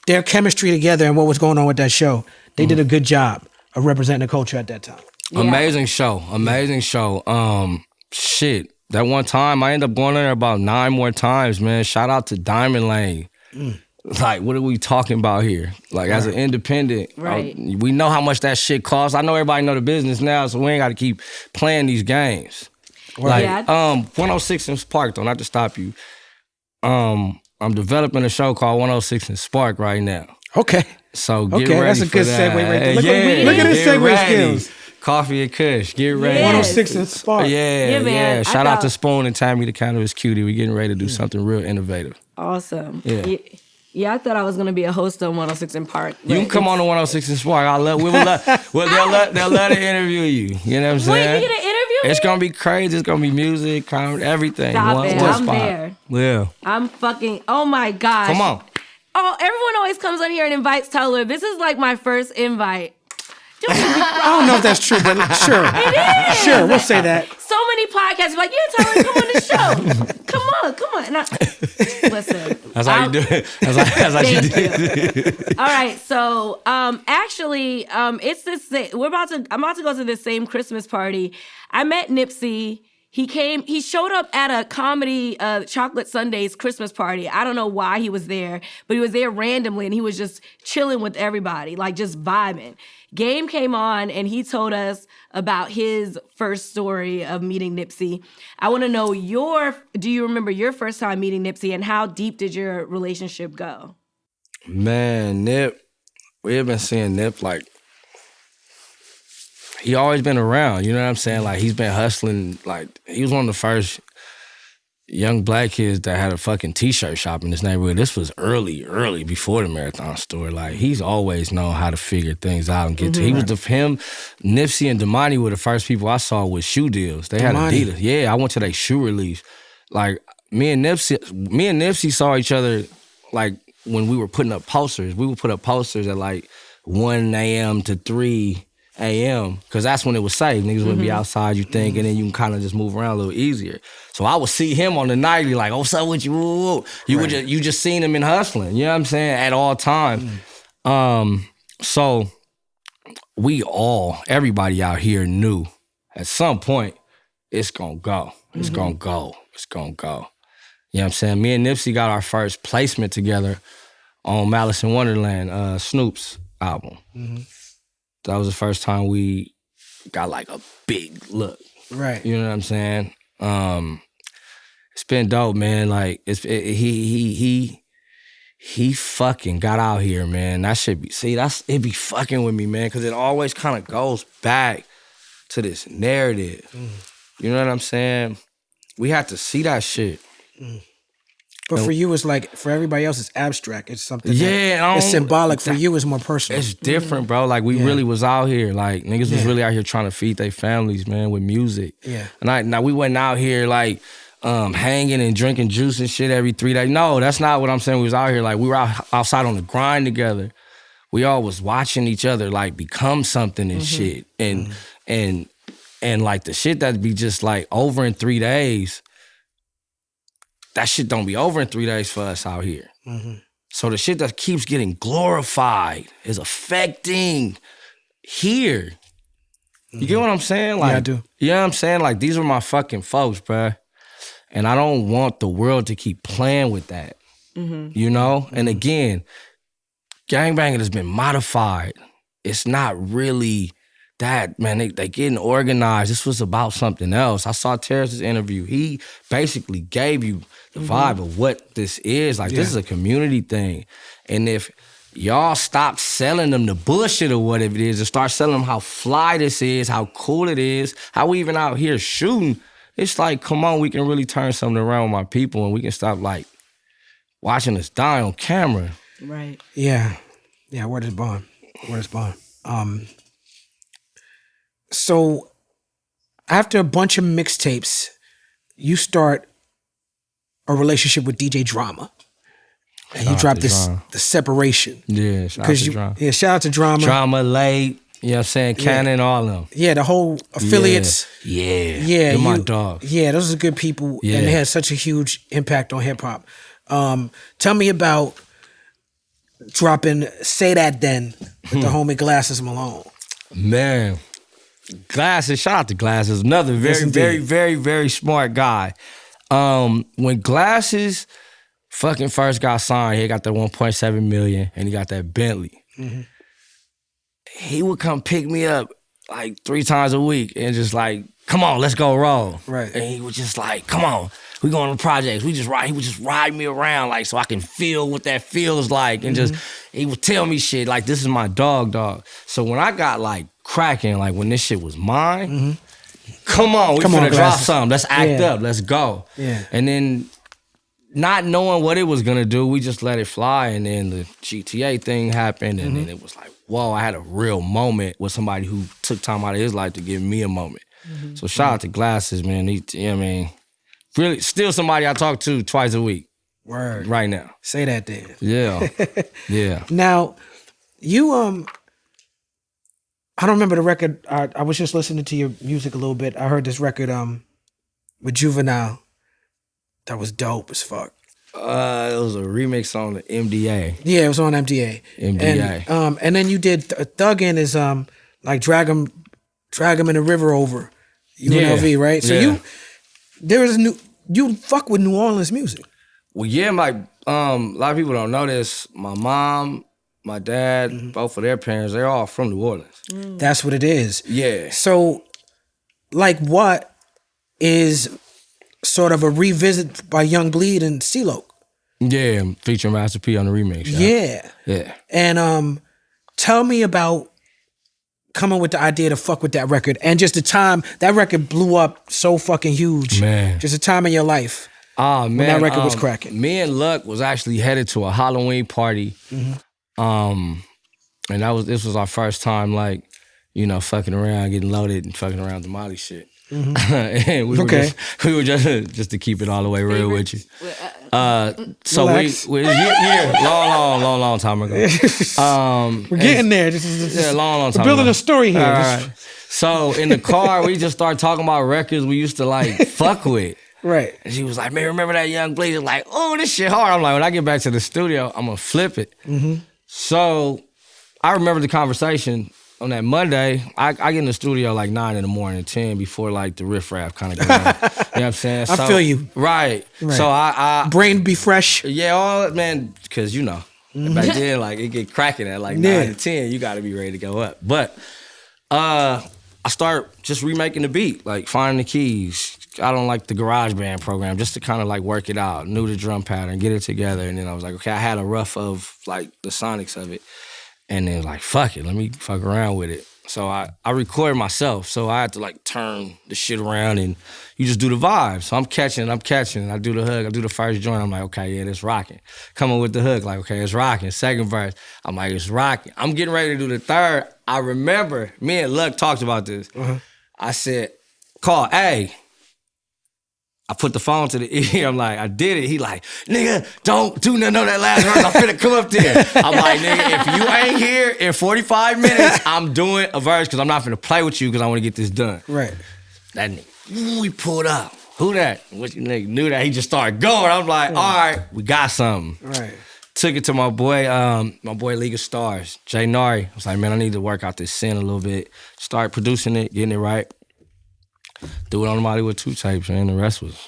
their chemistry together and what was going on with that show. They did a good job of representing the culture at that time. Yeah. Amazing show. Shit. That one time I ended up going in there about 9 more times, man. Shout out to Diamond Lane. Like, what are we talking about here? Like, as an independent, we know how much that shit costs. I know everybody know the business now, so we ain't got to keep playing these games. Like, 106 in Spark, though, not to stop you. I'm developing a show called 106 in Spark right now. Okay. So get ready that's a for good that. segue right there. Look at his segue skills. Coffee and Kush, get ready. 106 in Spark. Yeah. Shout out to Spoon and Tammy the Cannabis Cutie. We getting ready to do something real innovative. Awesome. Yeah, I thought I was gonna be a host on 106 in Park. You can come on to 106 in Spark. They'll love to interview you. You know what I'm saying? Wait, you gonna interview me? It's gonna be crazy. It's gonna be music, comedy, everything. Stop it. I'm there. Yeah. I'm fucking. Oh my gosh. Come on. Oh, everyone always comes on here and invites Talib. This is like my first invite. I don't know if that's true, but sure. It is. Sure, we'll say that. So many podcasts like, yeah, Talib, come on the show. Come on. Listen. That's how you do it. That's how you do it. All right, so actually, it's this. I'm about to go to this same Christmas party. I met Nipsey. He showed up at a comedy Chocolate Sundays Christmas party. I don't know why he was there, but he was there randomly and he was just chilling with everybody, like just vibing. Game came on and he told us about his first story of meeting Nipsey. I want to know do you remember your first time meeting Nipsey and how deep did your relationship go? Man, Nip, we have been seeing Nip like, he always been around, you know what I'm saying? Like, he's been hustling. Like, he was one of the first young black kids that had a fucking T-shirt shop in this neighborhood. This was early before the Marathon store. Like, he's always known how to figure things out and get to. He was Nipsey and Damani were the first people I saw with shoe deals. They had Adidas. Yeah, I went to their shoe release. Like, me and Nipsey saw each other, like, when we were putting up posters. We would put up posters at, like, 1 a.m. to 3 a.m. because that's when it was safe. Niggas wouldn't be outside, you think, and then you can kind of just move around a little easier. So I would see him on the nightly, like, oh, what's up with you? Woo, woo. You just seen him in hustling, you know what I'm saying, at all times. So everybody out here knew at some point it's gonna go. It's gonna go. It's gonna go. You know what I'm saying? Me and Nipsey got our first placement together on Malice in Wonderland, Snoop's album. That was the first time we got like a big look. Right. You know what I'm saying? It's been dope, man. Like he fucking got out here, man. That shit it be fucking with me, man, because it always kind of goes back to this narrative. You know what I'm saying? We had to see that shit. But for you, it's like, for everybody else, it's abstract. It's something it's symbolic. For you, it's more personal. It's different, bro. Like, we really was out here. Like, niggas was really out here trying to feed their families, man, with music. Yeah. Now, we wasn't out here, like, hanging and drinking juice and shit every 3 days. No, that's not what I'm saying. We was out here, like, we were outside on the grind together. We all was watching each other, like, become something and shit. And like, the shit that be just, like, over in 3 days, that shit don't be over in 3 days for us out here. So the shit that keeps getting glorified is affecting here. You get what I'm saying? Like, yeah, I do. You know what I'm saying? Like, these are my fucking folks, bruh. And I don't want the world to keep playing with that. You know? And again, gangbanging has been modified. It's not really that, man. They getting organized. This was about something else. I saw Terrace's interview. He basically gave you the vibe of what this is. Like, this is a community thing. And if y'all stop selling them the bullshit of what it is and start selling them how fly this is, how cool it is, how we even out here shooting, it's like, come on, we can really turn something around with my people and we can stop, like, watching us die on camera. Right. Yeah. Yeah, word is bond. So after a bunch of mixtapes, you start a relationship with DJ Drama. And you dropped the separation. Yeah, shout out to Drama. Yeah, shout out to Drama. Drama, Late, you know what I'm saying? Cannon, all of them. Yeah, the whole affiliates. Yeah. Yeah. They're my dogs. Yeah, those are good people. Yeah. And they had such a huge impact on hip hop. Tell me about dropping Say That Then with the homie Glasses Malone. Man. Glasses, shout out to Glasses. Another very smart guy. When Glasses fucking first got signed, he got that 1.7 million and he got that Bentley. Mm-hmm. He would come pick me up like 3 times a week and just like, come on, let's go roll. Right. And he was just like, come on, we going to projects. He would just ride me around like so I can feel what that feels like. And just, he would tell me shit like, this is my dog. So when I got like cracking, like when this shit was mine, come on, we finna drop something. Let's act up, let's go. Yeah. And then not knowing what it was gonna do, we just let it fly. And then the GTA thing happened, and then it was like, whoa, I had a real moment with somebody who took time out of his life to give me a moment. So shout out to Glasses, man. He, you know what I mean? Really, still somebody I talk to twice a week. Word. Right now. Say That Then. Yeah. Yeah. Now, you I don't remember the record. I was just listening to your music a little bit. I heard this record with Juvenile. That was dope as fuck. It was a remix on the MDA. Yeah, it was on MDA. And then you did Thuggin' is like drag him in the river over UNLV, right? So you fuck with New Orleans music. Well, yeah, like a lot of people don't know this. My mom, my dad, both of their parents, they're all from New Orleans. That's what it is. Yeah. So, like, what is sort of a revisit by Young Bleed and CeeLo? Yeah, featuring Master P on the remix. Yeah. And tell me about coming with the idea to fuck with that record and just the time that record blew up so fucking huge. Man. Just the time in your life. Man, when that record was cracking. Me and Luck was actually headed to a Halloween party. And this was our first time, like, you know, fucking around, getting loaded and fucking around the Molly shit. And we were just to keep it all the way real with you. So Relax. we long time ago. We're getting there. This is long time. We're building ago. a story here. All right. So in the car, we just started talking about records we used to like fuck with. Right. And she was like, man, remember that Young Bleed? Like, oh, this shit hard. I'm like, when I get back to the studio, I'm gonna flip it. So I remember the conversation on that Monday. I get in the studio like 9 in the morning, 10 before like the riffraff kind of goes on. You know what I'm saying? I feel you. Right. So I brain be fresh. Yeah, all man, because you know, back then like it get cracking at like 9 to 10, you gotta be ready to go up. But I start just remaking the beat, like finding the keys. I don't like the GarageBand program, just to kind of like work it out, knew the drum pattern, get it together. And then I was like, okay, I had a rough of like the sonics of it. And then like, fuck it, let me fuck around with it. So I recorded myself. So I had to like turn the shit around and you just do the vibe. So I'm catching. I do the hook, I do the first joint. I'm like, okay, yeah, it's rocking. Coming with the hook, like, okay, it's rocking. Second verse, I'm like, it's rocking. I'm getting ready to do the third. I remember, me and Luck talked about this. I said, call, hey. I put the phone to the ear. I'm like, I did it. He like, nigga, don't do nothing on that last verse. I'm finna come up there. I'm like, nigga, if you ain't here in 45 minutes, I'm doing a verse because I'm not finna play with you because I want to get this done. Right. That nigga, we pulled up. Who that? What you nigga knew that? He just started going. I'm like, all right, we got something. Right. Took it to my boy League of Stars, Jay Nari. I was like, man, I need to work out this scene a little bit. Start producing it, getting it right. Do it on the Molly with 2 tapes, man. The rest was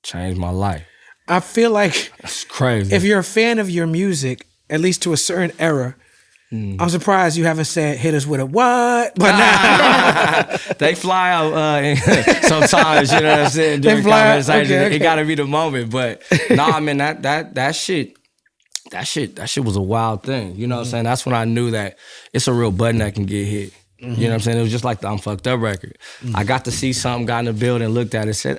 changed my life. I feel like it's crazy. If you're a fan of your music, at least to a certain era, I'm surprised you haven't said hit us with a what, but now they fly out sometimes. You know what I'm saying? During conversations, it gotta be the moment. But nah, man, that shit was a wild thing. You know what I'm saying? That's when I knew that it's a real button that can get hit. You know what I'm saying? It was just like the I'm Fucked Up record. I got to see something, got in the building, looked at it, said,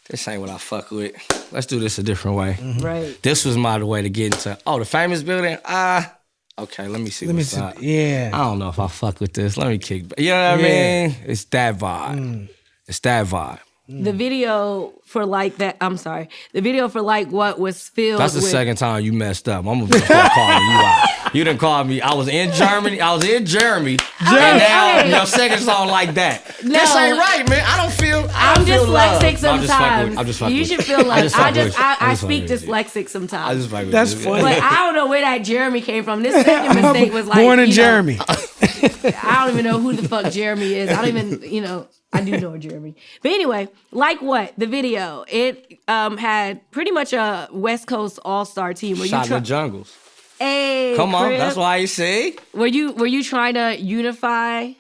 this ain't what I fuck with. Let's do this a different way. Right. This was my way to get into, the famous building? Okay, let me see what's up. Yeah. I don't know if I fuck with this. Let me kick back. You know what I mean? It's that vibe. It's that vibe. The video for like that, I'm sorry. The video for like what was filled That's the with, second time you messed up. I'm gonna start calling you out. You didn't call me. I was in Germany. And now your second song like that. No. This ain't right, man. I don't feel. I'm dyslexic sometimes. I'm just fucking You with should feel like I speak with you. dyslexic sometimes. I just fucking with That's you. funny. But I don't know where that Jeremy came from. This second mistake was like Born in you know, Jeremy. I don't even know who the fuck Jeremy is. I don't even, I do know Jeremy. But anyway, like what? The video. It had pretty much a West Coast all-star team. Shot in the jungles. Hey, Come on, Crib, that's why you see. Were you trying to unify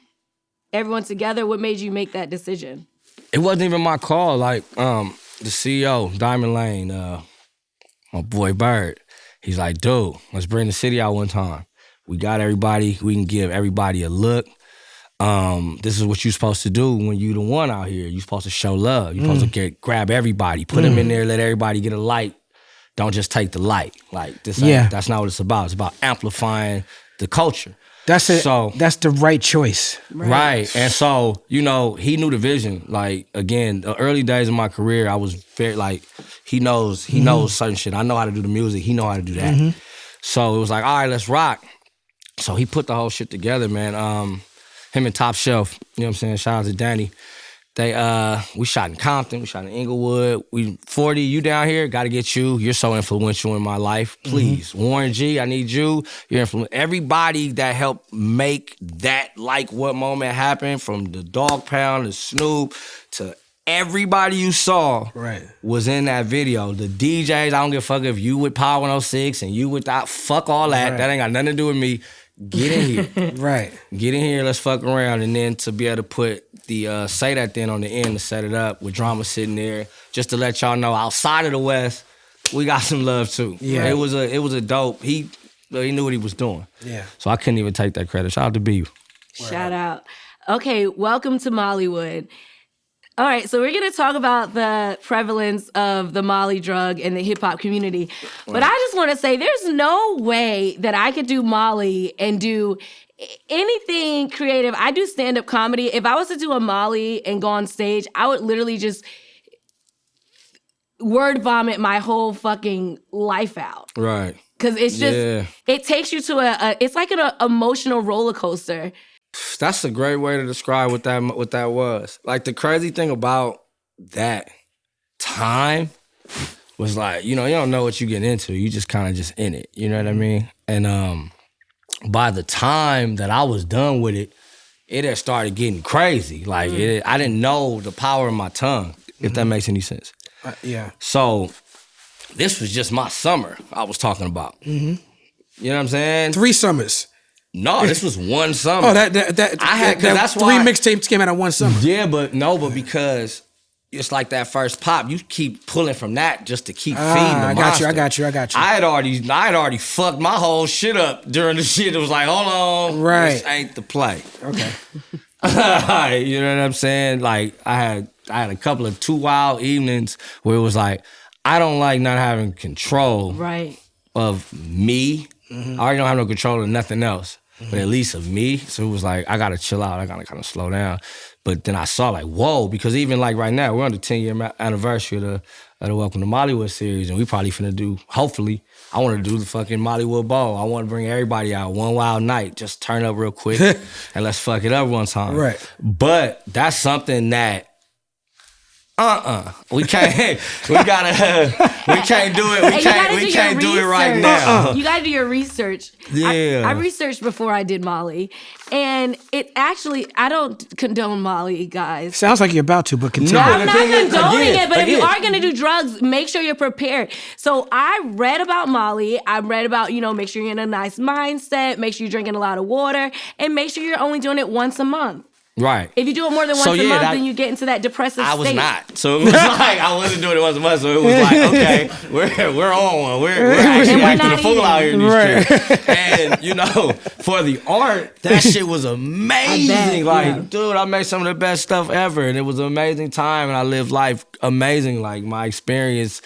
everyone together? What made you make that decision? It wasn't even my call. Like the CEO, Diamond Lane, my boy Bird, he's like, dude, let's bring the city out one time. We got everybody. We can give everybody a look. This is what you're supposed to do when you the one out here. You're supposed to show love. You're supposed to grab everybody, put them in there, let everybody get a light. Don't just take the light. Like this. That's not what it's about. It's about amplifying the culture. That's it. So that's the right choice. Right. And so, he knew the vision. Like, again, the early days of my career, I was very like, he knows certain shit. I know how to do the music. He know how to do that. So it was like, all right, let's rock. So he put the whole shit together, man. Him and Top Shelf, you know what I'm saying? Shout out to Danny. We shot in Compton, we shot in Inglewood. 40, you down here, gotta get you. You're so influential in my life. Please. Warren G, I need you. You're influential. Everybody that helped make that like what moment happen, from the Dog Pound to Snoop to everybody you saw was in that video. The DJs, I don't give a fuck if you with Power 106 and you without, fuck all that. That ain't got nothing to do with me. Get in here. Get in here, let's fuck around. And then to be able to put the Say That Then on the end to set it up with Drama sitting there, just to let y'all know outside of the West, we got some love too. Yeah. It was a dope. He knew what he was doing. Yeah. So I couldn't even take that credit. Shout out to B. Shout out. Okay, welcome to Mollywood. All right, so we're going to talk about the prevalence of the Molly drug in the hip-hop community. But I just want to say there's no way that I could do Molly and do anything creative. I do stand-up comedy. If I was to do a Molly and go on stage, I would literally just word vomit my whole fucking life out. Right. Because it's just, it takes you to it's like an emotional roller coaster. That's a great way to describe what that was. Like, the crazy thing about that time was like, you don't know what you get into. You just kind of just in it. You know what I mean? And by the time that I was done with it, it had started getting crazy. Like, I didn't know the power of my tongue, if that makes any sense. Yeah. So this was just my summer I was talking about. You know what I'm saying? 3 summers. No, this was one summer. Oh, that's 3 mixtapes came out of one summer. Yeah, but because it's like that first pop, you keep pulling from that just to keep feeding the monster. I got you. I had already fucked my whole shit up during the shit. It was like, hold on, this ain't the play. Okay. You know what I'm saying? Like, I had a couple of 2 wild evenings where it was like, I don't like not having control of me. I already don't have no control of nothing else, but at least of me. So it was like, I gotta chill out. I gotta kind of slow down. But then I saw like, whoa, because even like right now, we're on the 10-year anniversary of the Welcome to Mollywood series, and we probably finna do, hopefully, I want to do the fucking Mollywood Bowl. I want to bring everybody out one wild night, just turn up real quick, and let's fuck it up one time. Right. But that's something that we can't. We can't do it. We can't do it right now. You gotta do your research. Yeah. I researched before I did Molly, and it actually, I don't condone Molly, guys. Sounds like you're about to, but continue. I'm not condoning it, but if you are gonna do drugs, make sure you're prepared. So I read about Molly. I read about, make sure you're in a nice mindset, make sure you're drinking a lot of water, and make sure you're only doing it once a month. Right. If you do it more than once a month, then you get into that depressive state. I was not. So it was like, I wasn't doing it once a month. So it was like, okay, we're on one. We're actually acting a fool out here in these streets. And, for the art, that shit was amazing. Dude, I made some of the best stuff ever. And it was an amazing time. And I lived life amazing. Like, my experience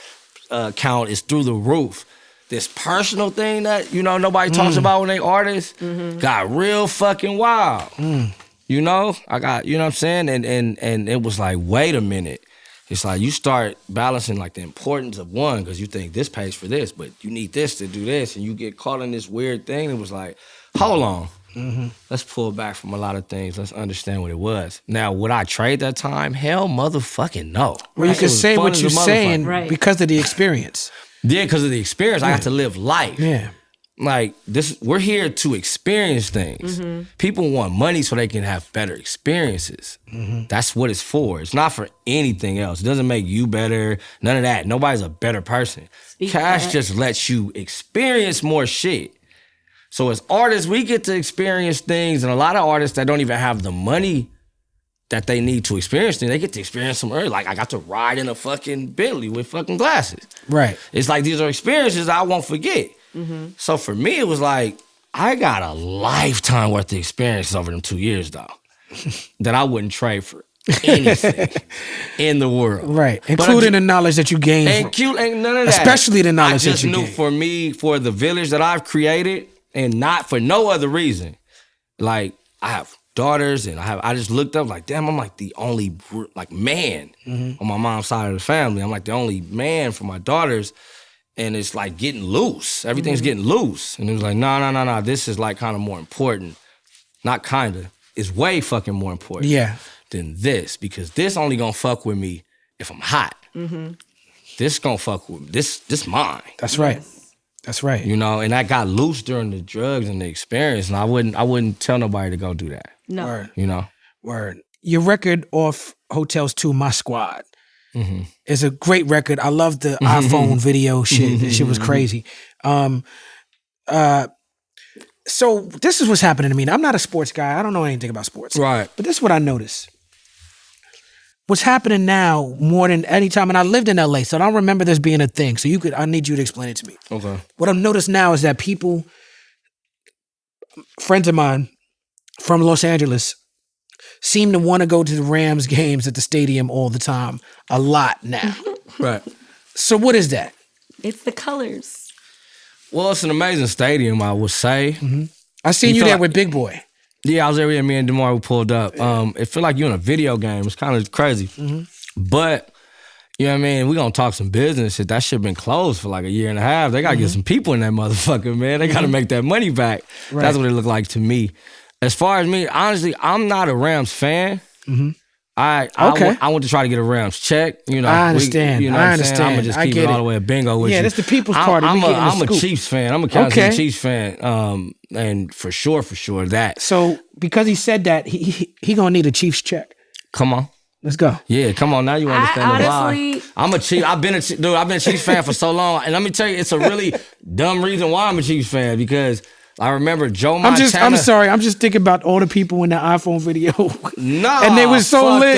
count is through the roof. This personal thing that, nobody talks about when they artists got real fucking wild. I got, you know what I'm saying? And it was like, wait a minute. it's like you start balancing like the importance of one because you think this pays for this, but you need this to do this, and you get caught in this weird thing. It was like, hold on. Let's pull back from a lot of things. Let's understand what it was. Now, would I trade that time? Hell motherfucking no. Well, you can say what you're saying because of the experience. Yeah, because of the experience. I got to live life. Yeah. Like this, we're here to experience things. People want money so they can have better experiences. That's what it's for. It's not for anything else. It doesn't make you better. None of that. Nobody's a better person. Cash just lets you experience more shit. So as artists, we get to experience things, and a lot of artists that don't even have the money that they need to experience things, they get to experience them early. Like, I got to ride in a fucking Bentley with fucking glasses. Right. It's like, these are experiences I won't forget. So for me, it was like, I got a lifetime worth of experiences over them 2 years, though, that I wouldn't trade for anything in the world. Right. Including the knowledge that you gained. Ain't none of that. Especially the knowledge that you gained. I just knew for me, for the village that I've created, and not for no other reason. Like, I have daughters, and I just looked up like, damn, I'm like the only like man on my mom's side of the family. I'm like the only man for my daughters, and it's like getting loose. Everything's getting loose. And it was like, no, this is like kind of more important. Not kind of. It's way fucking more important than this, because this only gonna fuck with me if I'm hot. This gonna fuck with me. This mine. That's right. That's right. You know, and I got loose during the drugs and the experience, and I wouldn't tell nobody to go do that. No. Word. You know? Word. Your record off Hotels 2, My Squad, is a great record. I love the iPhone video shit. That shit was crazy. So this is what's happening to me. Now, I'm not a sports guy. I don't know anything about sports. Right. But this is what I noticed. What's happening now more than any time, and I lived in LA, so I don't remember this being a thing. So I need you to explain it to me. Okay. What I've noticed now is that people, friends of mine from Los Angeles, seem to want to go to the Rams games at the stadium all the time, a lot now. Right. So what is that? It's the colors. Well, it's an amazing stadium, I would say. I seen you there with Big Boy. Yeah, I was there with me and DeMar. We pulled up. It feel like you're in a video game. It's kind of crazy. But, you know what I mean? We gonna talk some business. Shit, that shit been closed for like a year and a half. They gotta get some people in that motherfucker, man. They gotta make that money back. Right. That's what it looked like to me. As far as me, honestly, I'm not a Rams fan. I want to try to get a Rams check. You know, I understand. I'm gonna just keep it all the way a bingo with you. Yeah, that's the people's party. I'm a Chiefs fan. I'm a Kansas City Chiefs fan. And for sure that. So because he said that, he gonna need a Chiefs check. Come on. Let's go. Yeah, come on. Now you understand the vibe. I'm a Chiefs. I've been a Chiefs fan for so long, and let me tell you, it's a really dumb reason why I'm a Chiefs fan, because I remember Joe Montana. I'm sorry. I'm just thinking about all the people in the iPhone video. No, and they were so lit.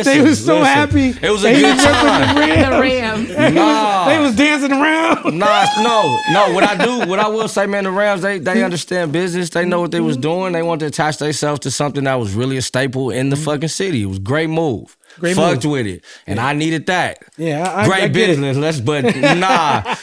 They were so happy. It was a good time. The Rams. They was dancing around. No. What I will say, man, the Rams, they understand business. They know what they was doing. They wanted to attach themselves to something that was really a staple in the fucking city. It was a great move. Fucked with it. And I needed that. Yeah, I great business. But nah.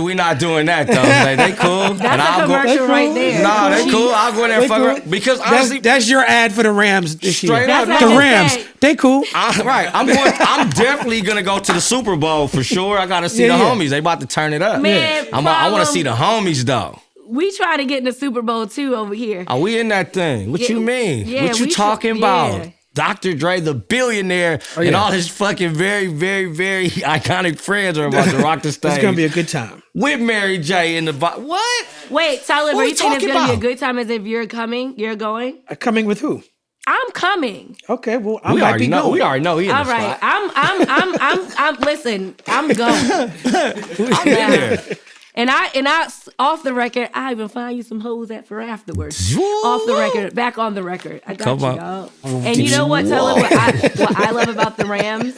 We not doing that, though. They cool. That's a commercial right there. Nah, they cool. I'll go in there and fuck around. Because honestly, that's your ad for the Rams this year. Straight up. The Rams. They cool. Right. I'm definitely going to go to the Super Bowl for sure. I got to see the homies. They about to turn it up. Man, I want to see the homies, though. We try to get in the Super Bowl, too, over here. Are we in that thing? What you mean? Yeah, what you talking about? Dr. Dre, the billionaire, and all his fucking very, very, very iconic friends are about to rock the stage. It's going to be a good time. With Mary J in the... What? Wait, Talib, are you saying it's going to be a good time as if you're coming? You're going? Coming with who? I'm coming. Okay, well, I might be going. We already know he in all the right, spot. listen, I'm going. I'm in there. And I, off the record, I even find you some hoes for afterwards. Off the record, back on the record. I got you, dog. And you know what, Talib? What I love about the Rams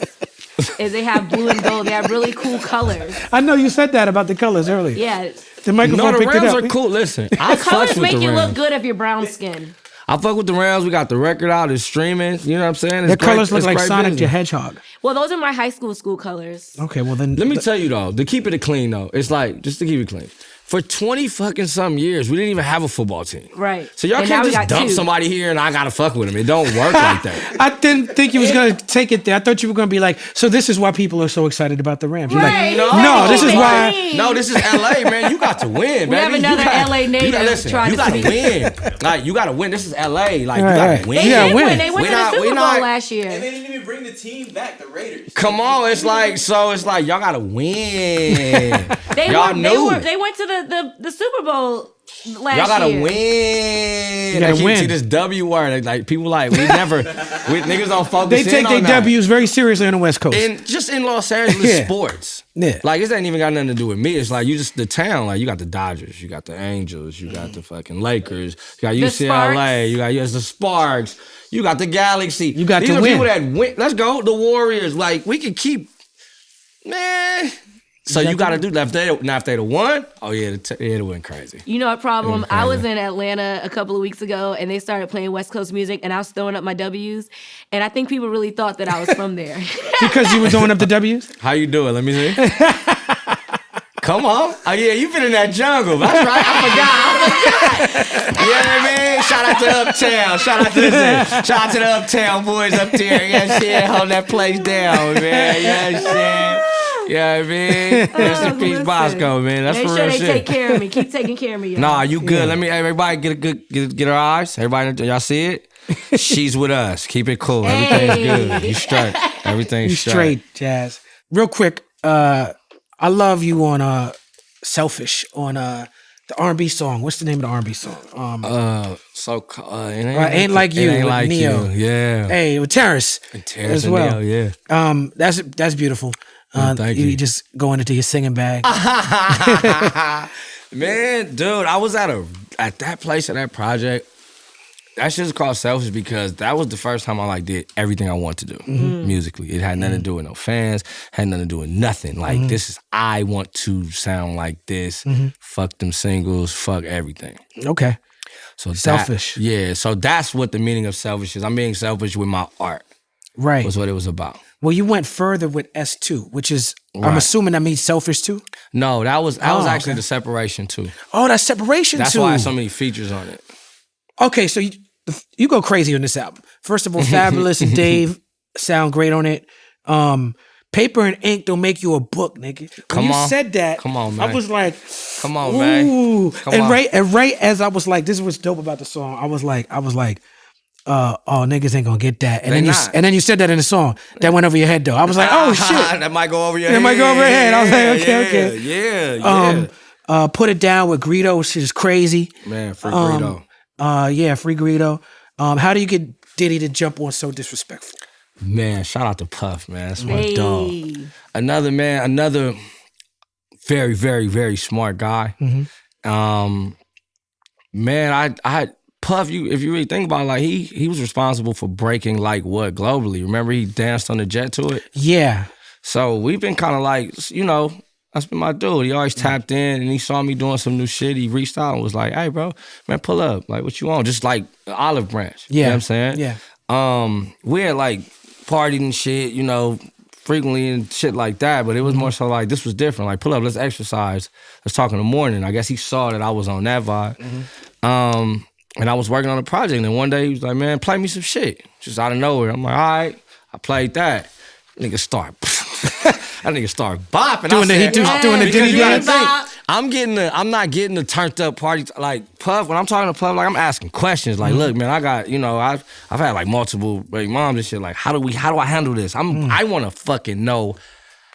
is they have blue and gold. They have really cool colors. I know you said that about the colors earlier. Yeah. The microphone picked it up. The Rams are cool. Listen, the colors make you look good if you're brown skin. I fuck with the Rams. We got the record out. It's streaming. You know what I'm saying? The colors look like Sonic the Hedgehog. Well, those are my high school colors. Okay, well then. Let me tell you though, to keep it clean though, it's like, just to keep it clean. For 20 fucking some years, we didn't even have a football team. Right. So y'all And now can't we just got dump 2. somebody here and I gotta fuck with them. It don't work like that. I didn't think you was gonna take it there. I thought you were gonna be like, so this is why people are so excited about the Rams. You're Right. like, no, this is why. No, this is LA, man. You got to win, We have baby. another You gotta- LA native you gotta, listen, trying you to gotta see. win. Like, you gotta win. This is LA. Like, you Right, gotta right. win. They Yeah, did win. win. They went We to the not- Super we Bowl not- last year. And they didn't even bring the team back, the Raiders. Come on, it's like, so it's like, y'all gotta win. They y'all were, knew. They went to the Super Bowl last Y'all gotta year. win. You gotta They keep win. see this W word. Like people like we never. Niggas don't focus. They take in their on that. W's very seriously on the West Coast. And just in Los Angeles Yeah. sports. Yeah. Like it ain't even got nothing to do with me. It's like you just the town. Like you got the Dodgers, you got the Angels, you got the fucking Lakers, you got UCLA, Sparks. you got the Sparks, you got the Galaxy. You got These to are win. people that win. Let's go. The Warriors. Like we can keep man. So you got to do that. If they'd have won, oh yeah, it'd went crazy. You know what problem? Okay. I was in Atlanta a couple of weeks ago and they started playing West Coast music and I was throwing up my W's. And I think people really thought that I was from there. Because you were throwing up the W's? How you do it? Let me see. Come on. Oh yeah, you been in that jungle. That's right. I forgot. You know what I mean? Shout out to Uptown. Shout out to the Uptown boys up there. Yeah, shit. Hold that place down, man. Yeah, shit. Yeah, I mean, rest in peace, Listen. Bosco, man. That's Make for sure real they shit. take care of me. Keep taking care of me. Y'all. Nah, you good. Let me everybody get our eyes. Everybody, y'all see it? She's with us. Keep it cool. Everything's good. You straight. Everything's You straight, Jazz. Real quick, I love you on Selfish on the R&B song. What's the name of the R&B song? It Ain't Like You It ain't with like Neo. you. Yeah. Hey, with Terrace, Terrace as and well. Neo, yeah. That's beautiful. Thank you. just going into your singing bag. Man, dude, I was at that place at that project. That shit's called Selfish because that was the first time I did everything I wanted to do musically. It had nothing to do with no fans, had nothing to do with nothing. Like this is I want to sound like this. Fuck them singles, fuck everything. Okay. So Selfish. Yeah, so that's what the meaning of selfish is. I'm being selfish with my art. Right. Was what it was about. Well, you went further with S2, which is, I'm Right. assuming that means selfish too? No, that was actually okay. the separation too. Oh, that's separation That's too. why so many features on it. Okay, so you go crazy on this album. First of all, Fabulous and Dave sound great on it. Paper and ink don't make you a book, nigga. When you said that, Come on, I man. was like, Come on, man. ooh. Come and on. right as I was like, this is what's dope about the song. I was like, oh, niggas ain't gonna get that. And They then not. and then you said that in the song. That went over your head though. I was like, oh shit. That might go over your head. That might go over your head. I was like, okay. Yeah. Put It Down with Greedo, which is crazy. Man, free Greedo. Yeah, free Greedo. How do you get Diddy to jump on So Disrespectful? Man, shout out to Puff, man. That's my Hey. dog. Another very, very, very smart guy. Man, I Puff, if you really think about it, like he was responsible for breaking like what globally. Remember he danced on the jet to it? Yeah. So we've been kind of like, you know, that's been my dude. He always tapped in and he saw me doing some new shit. He reached out and was like, hey, bro, man, pull up. Like, what you want? Just like an olive branch. You know what I'm saying? Yeah. We had like partied and shit, you know, frequently and shit like that. But it was more so like, this was different. Like, pull up, let's exercise. Let's talk in the morning. I guess he saw that I was on that vibe. And I was working on a project. And then one day he was like, man, play me some shit. Just out of nowhere. I'm like, all right. I played that. Nigga start bopping. Doing the because Diddy you gotta dance. think, I'm not getting the turned up party like Puff. When I'm talking to Puff, like I'm asking questions. Like, look, man, I got, you know, I've had like multiple baby moms and shit. Like, how do I handle this? I want to fucking know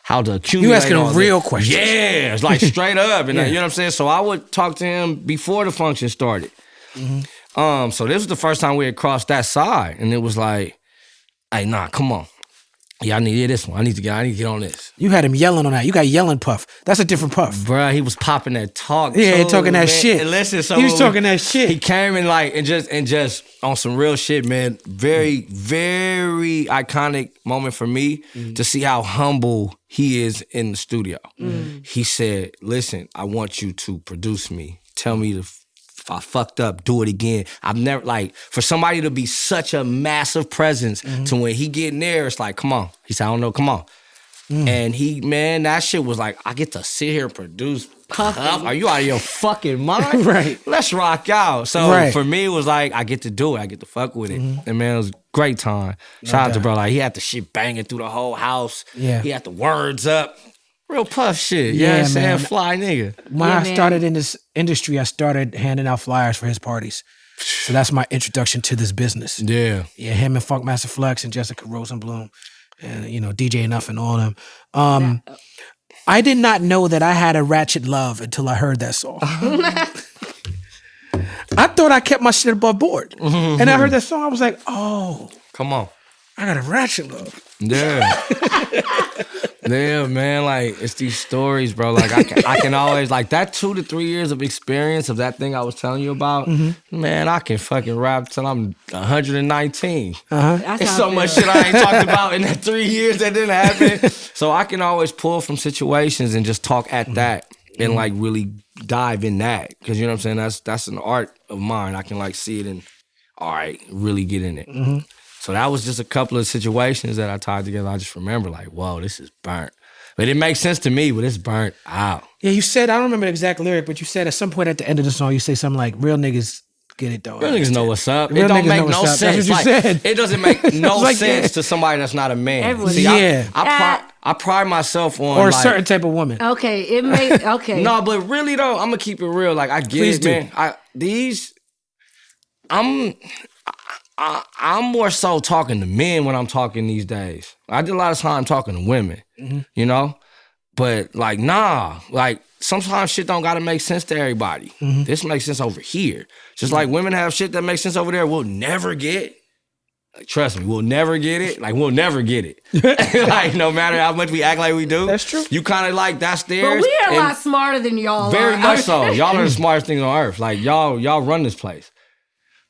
how to accumulate. You asking all him real this. questions. Yeah, it's like straight up, and Yeah. you know what I'm saying. So I would talk to him before the function started. So this was the first time we had crossed that side, and it was like, hey, nah, come on. Yeah, I need this one. I need to get on this. You had him yelling on that. You got yelling Puff. That's a different Puff. Bruh, he was popping that talk. Yeah, too, talking that man. shit. And listen, so He was when talking that shit. He came in like and just on some real shit, man. Very, very iconic moment for me to see how humble he is in the studio. He said, listen, I want you to produce me. Tell me if I fucked up, do it again. I've never, like, for somebody to be such a massive presence to when he get in there, it's like, come on. He said, I don't know, come on. And that shit was like, I get to sit here and produce. Are you out of your fucking mind? Right. Let's rock out. So for me, it was like, I get to do it. I get to fuck with it. And man, it was a great time. Shout out to bro. Like, he had the shit banging through the whole house. Yeah. He had the words up. Real puff shit. You know what I'm saying? Fly nigga. When I started in this industry, I started handing out flyers for his parties. So that's my introduction to this business. Yeah. Yeah, him and Funkmaster Flex and Jessica Rosenblum and, DJ Enough and all of them. I did not know that I had a ratchet love until I heard that song. I thought I kept my shit above board. And I heard that song, I was like, oh. Come on. I got a ratchet love. Yeah. Yeah, man, like, it's these stories, bro. Like, I can always, like, that 2 to 3 years of experience of that thing I was telling you about, man, I can fucking rap till I'm 119. It's so much shit I ain't talked about in that 3 years that didn't happen. So I can always pull from situations and just talk at that and, like, really dive in that. Because, you know what I'm saying? That's an art of mine. I can, like, see it and, all right, really get in it. So that was just a couple of situations that I tied together. I just remember like, whoa, this is burnt. But it makes sense to me, but it's burnt out. Yeah, you said, I don't remember the exact lyric, but you said at some point at the end of the song, you say something like, real niggas get it though. Real niggas know what's up. Real it don't make no sense. sense. That's what you said. It doesn't make no like, sense to somebody that's not a man. Everyone- See, Yeah. I pride myself on Or a like, certain type of woman. Okay, it made okay. No, but really though, I'm gonna keep it real. Like I get Please it, do. man. I'm more so talking to men when I'm talking these days. I did a lot of time talking to women, you know? But like, nah, like sometimes shit don't gotta make sense to everybody. This makes sense over here. Just like women have shit that makes sense over there, we'll never get. Like, trust me, we'll never get it. Like, we'll never get it. Like, no matter how much we act like we do. That's true. You kind of like, that's theirs. But we are a lot smarter than y'all Very are. much so. Y'all are the smartest things on earth. Like, y'all run this place.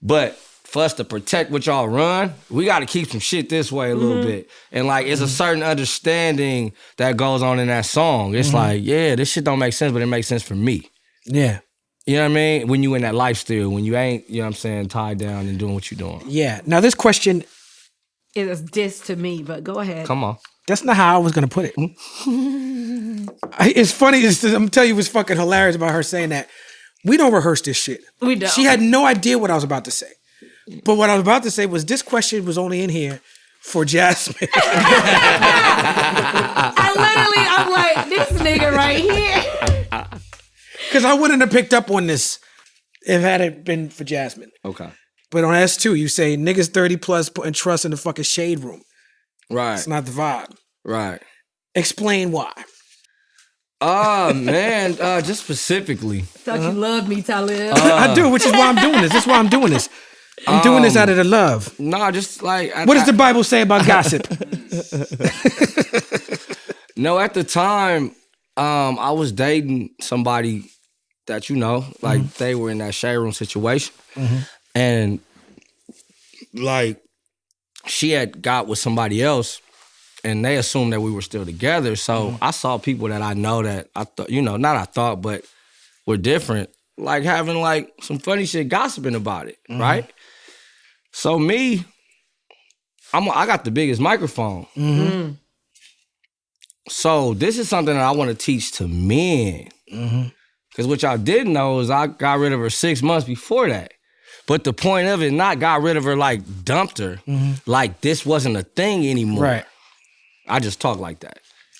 But for us to protect what y'all run, we got to keep some shit this way a little bit. And like, it's a certain understanding that goes on in that song. It's like, yeah, this shit don't make sense, but it makes sense for me. Yeah. You know what I mean? When you in that lifestyle, when you ain't, you know what I'm saying, tied down and doing what you doing. Yeah. Now this question, It was diss to me, but go ahead. Come on. that's not how I was going to put it. It's funny. I'm going to tell you what's fucking hilarious about her saying that. We don't rehearse this shit. We don't. She had no idea what I was about to say. But what I was about to say was this question was only in here for Jasmin. I'm like, this nigga right here. Because I wouldn't have picked up on this if it hadn't been for Jasmin. Okay. But on S2, you say niggas 30 plus putting trust in the fucking shade room. Right. It's not the vibe. Right. Explain why. Oh, man. Just specifically. Thought you loved me, Talib. I do, which is why I'm doing this. That's why I'm doing this. I'm doing this out of the love. No, just like... What does the Bible say about gossip? No, at the time, I was dating somebody that, you know, like they were in that shade room situation. And like she had got with somebody else and they assumed that we were still together. So I saw people that I know that I thought, you know, not I thought, but were different, like having like some funny shit gossiping about it, right? So me, I got the biggest microphone. So this is something that I want to teach to men. Because what y'all didn't know is I got rid of her 6 months before that. But the point of it, not got rid of her like dumped her, like this wasn't a thing anymore. Right. I just talk like that.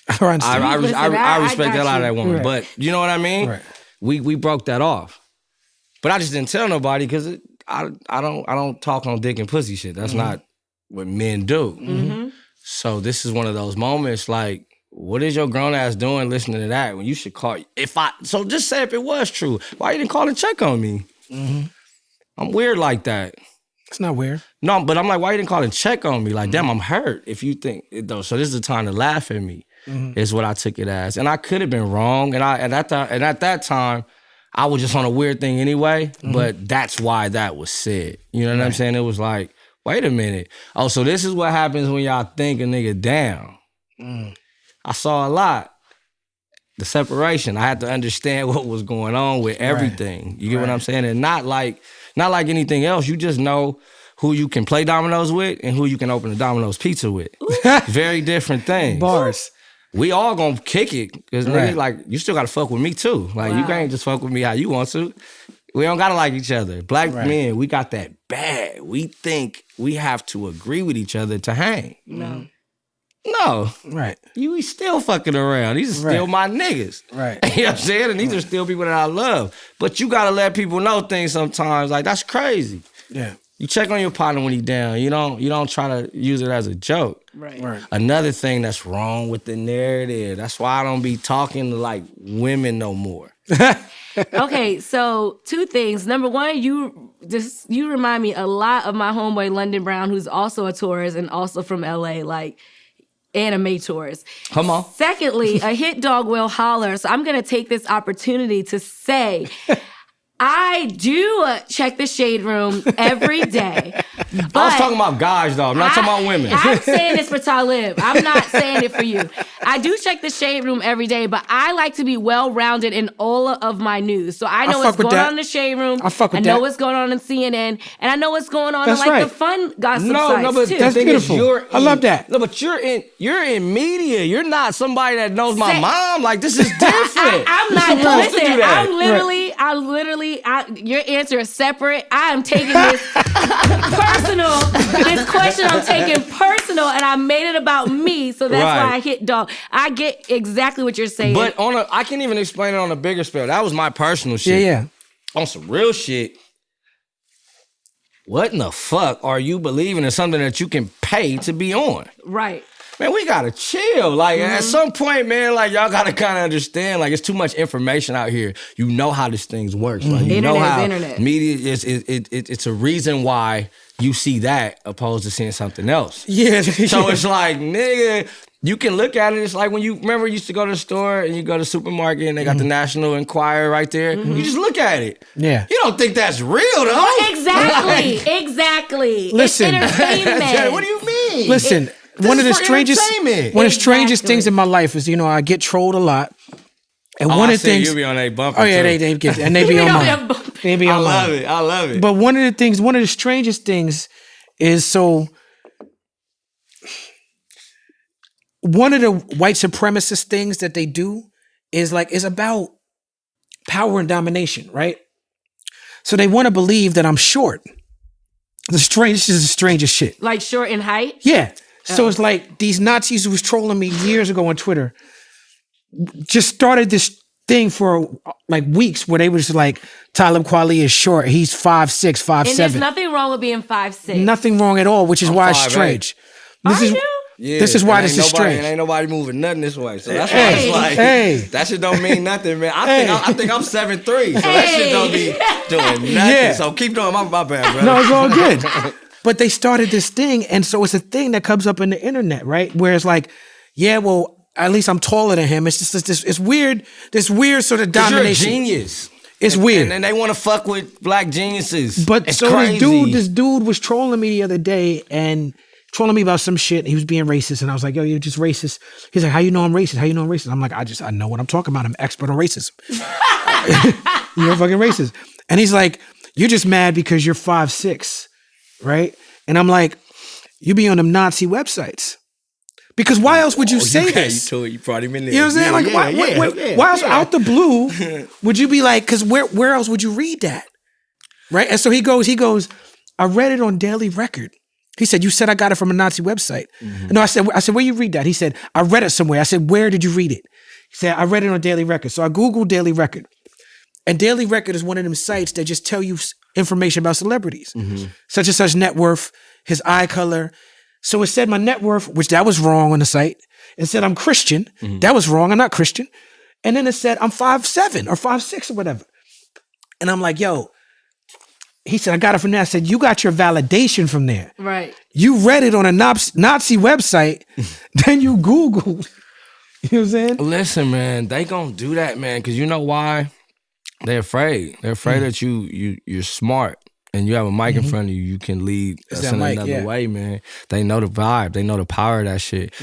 I understand. I respect that out of that woman. Right. But you know what I mean? Right. We broke that off. But I just didn't tell nobody because I don't talk on dick and pussy shit. That's not what men do. So this is one of those moments like, what is your grown ass doing listening to that when you should call? So just say if it was true, why you didn't call and check on me? I'm weird like that. It's not weird. No, but I'm like, why you didn't call and check on me? Like, damn, I'm hurt if you think it though. So this is the time to laugh at me, is what I took it as. And I could have been wrong. And at that time, I was just on a weird thing anyway, but that's why that was said. You know what I'm saying? It was like, wait a minute. Oh, so this is what happens when y'all think a nigga down. I saw a lot. The separation. I had to understand what was going on with everything. You get what I'm saying? And not like anything else. You just know who you can play dominoes with and who you can open a Domino's pizza with. Very different things. Bars. we all gonna kick it. Because nigga, like, you still gotta fuck with me too. Like, you can't just fuck with me how you want to. We don't gotta like each other. Black men, we got that bad. We think we have to agree with each other to hang. No. Right. You still fucking around. These are still my niggas. Right. You know what I'm saying? And these are still people that I love. But you gotta let people know things sometimes. Like, that's crazy. Yeah. You check on your partner when he's down. You don't try to use it as a joke. Right. Another thing that's wrong with the narrative. That's why I don't be talking to like women no more. Okay, so 2 things. Number 1, you remind me a lot of my homeboy London Brown, who's also a tourist and also from LA, like anime tours. Come on. Secondly, a hit dog will holler. So I'm gonna take this opportunity to say I do check the shade room every day. But I was talking about guys, though. I'm not talking about women. I'm saying this for Talib. I'm not saying it for you. I do check the shade room every day, but I like to be well-rounded in all of my news. So I know what's going on in the shade room. I know what's going on in CNN, and I know what's going on in the fun gossip sites but too. That's beautiful. I love that. No, but you're in media. You're not somebody that knows my mom. Like, this is different. I'm not. Listen, I literally, your answer is separate. I am taking this personal. This question I'm taking personal, and I made it about me, so that's why I hit dog. I get exactly what you're saying. But I can even explain it on a bigger scale. That was my personal shit. Yeah. On some real shit. What in the fuck are you believing in something that you can pay to be on? Right. Man, we gotta chill. Like, at some point, man, like, y'all gotta kind of understand, like, it's too much information out here. You know how this thing works. Like, you know how media is. It's a reason why you see that opposed to seeing something else. Yeah. So it's like, nigga, you can look at it. It's like when you remember you used to go to the store and you go to the supermarket and they got the National Enquirer right there. You just look at it. Yeah. You don't think that's real, though. Exactly. Exactly. Listen. It's entertainment. What do you mean? Listen. One of the strangest things in my life is, I get trolled a lot. And one of the things you be on a bumper. Oh yeah, they get and they be on mine. They be on mine. I love it. But one of the strangest things is one of the white supremacist things that they do is about power and domination, right? So they want to believe that I'm short. This is the strangest shit. Like short in height? Yeah. So it's like these Nazis who was trolling me years ago on Twitter just started this thing for like weeks where they was like, Talib Kweli is short. He's 5'6", 5'7". And there's nothing wrong with being 5'6". Nothing wrong at all, which is why it's strange. This is why this is strange. Ain't nobody moving nothing this way. So that's why it's like, that shit don't mean nothing, man. I think I'm 7'3", so that shit don't be doing nothing. Yeah. So keep doing my bad, brother. No, it's all good. But they started this thing, and so it's a thing that comes up in the internet, right? Where it's like, yeah, well, at least I'm taller than him. It's just this weird sort of domination. You're a genius. It's weird. And they want to fuck with black geniuses. But it's so crazy. this dude was trolling me the other day and trolling me about some shit. He was being racist, and I was like, yo, you're just racist. He's like, how you know I'm racist? How you know I'm racist? I'm like, I know what I'm talking about. I'm expert on racism. You're fucking racist. And he's like, you're just mad because you're 5'6", right? And I'm like, you be on them Nazi websites. Because why else would you say this? You brought him in there. You know what I'm saying? Like, why else out the blue would you be like, because where else would you read that? Right? And so he goes, I read it on Daily Record. He said, you said I got it from a Nazi website. No, I said, where you read that? He said, I read it somewhere. I said, where did you read it? He said, I read it on Daily Record. So I Googled Daily Record. And Daily Record is one of them sites that just tell you information about celebrities. Such and such net worth, his eye color. So it said my net worth, which that was wrong on the site. It said I'm Christian. That was wrong. I'm not Christian. And then it said I'm 5'7" or 5'6" or whatever. And I'm like, yo, he said, I got it from there. I said, you got your validation from there. Right. You read it on a Nazi website, then you Googled. You know what I'm saying? Listen, man, they gonna do that, man, because you know why? They're afraid. They're afraid that you're smart and you have a mic in front of you. You can lead us in another way, man. They know the vibe. They know the power of that shit.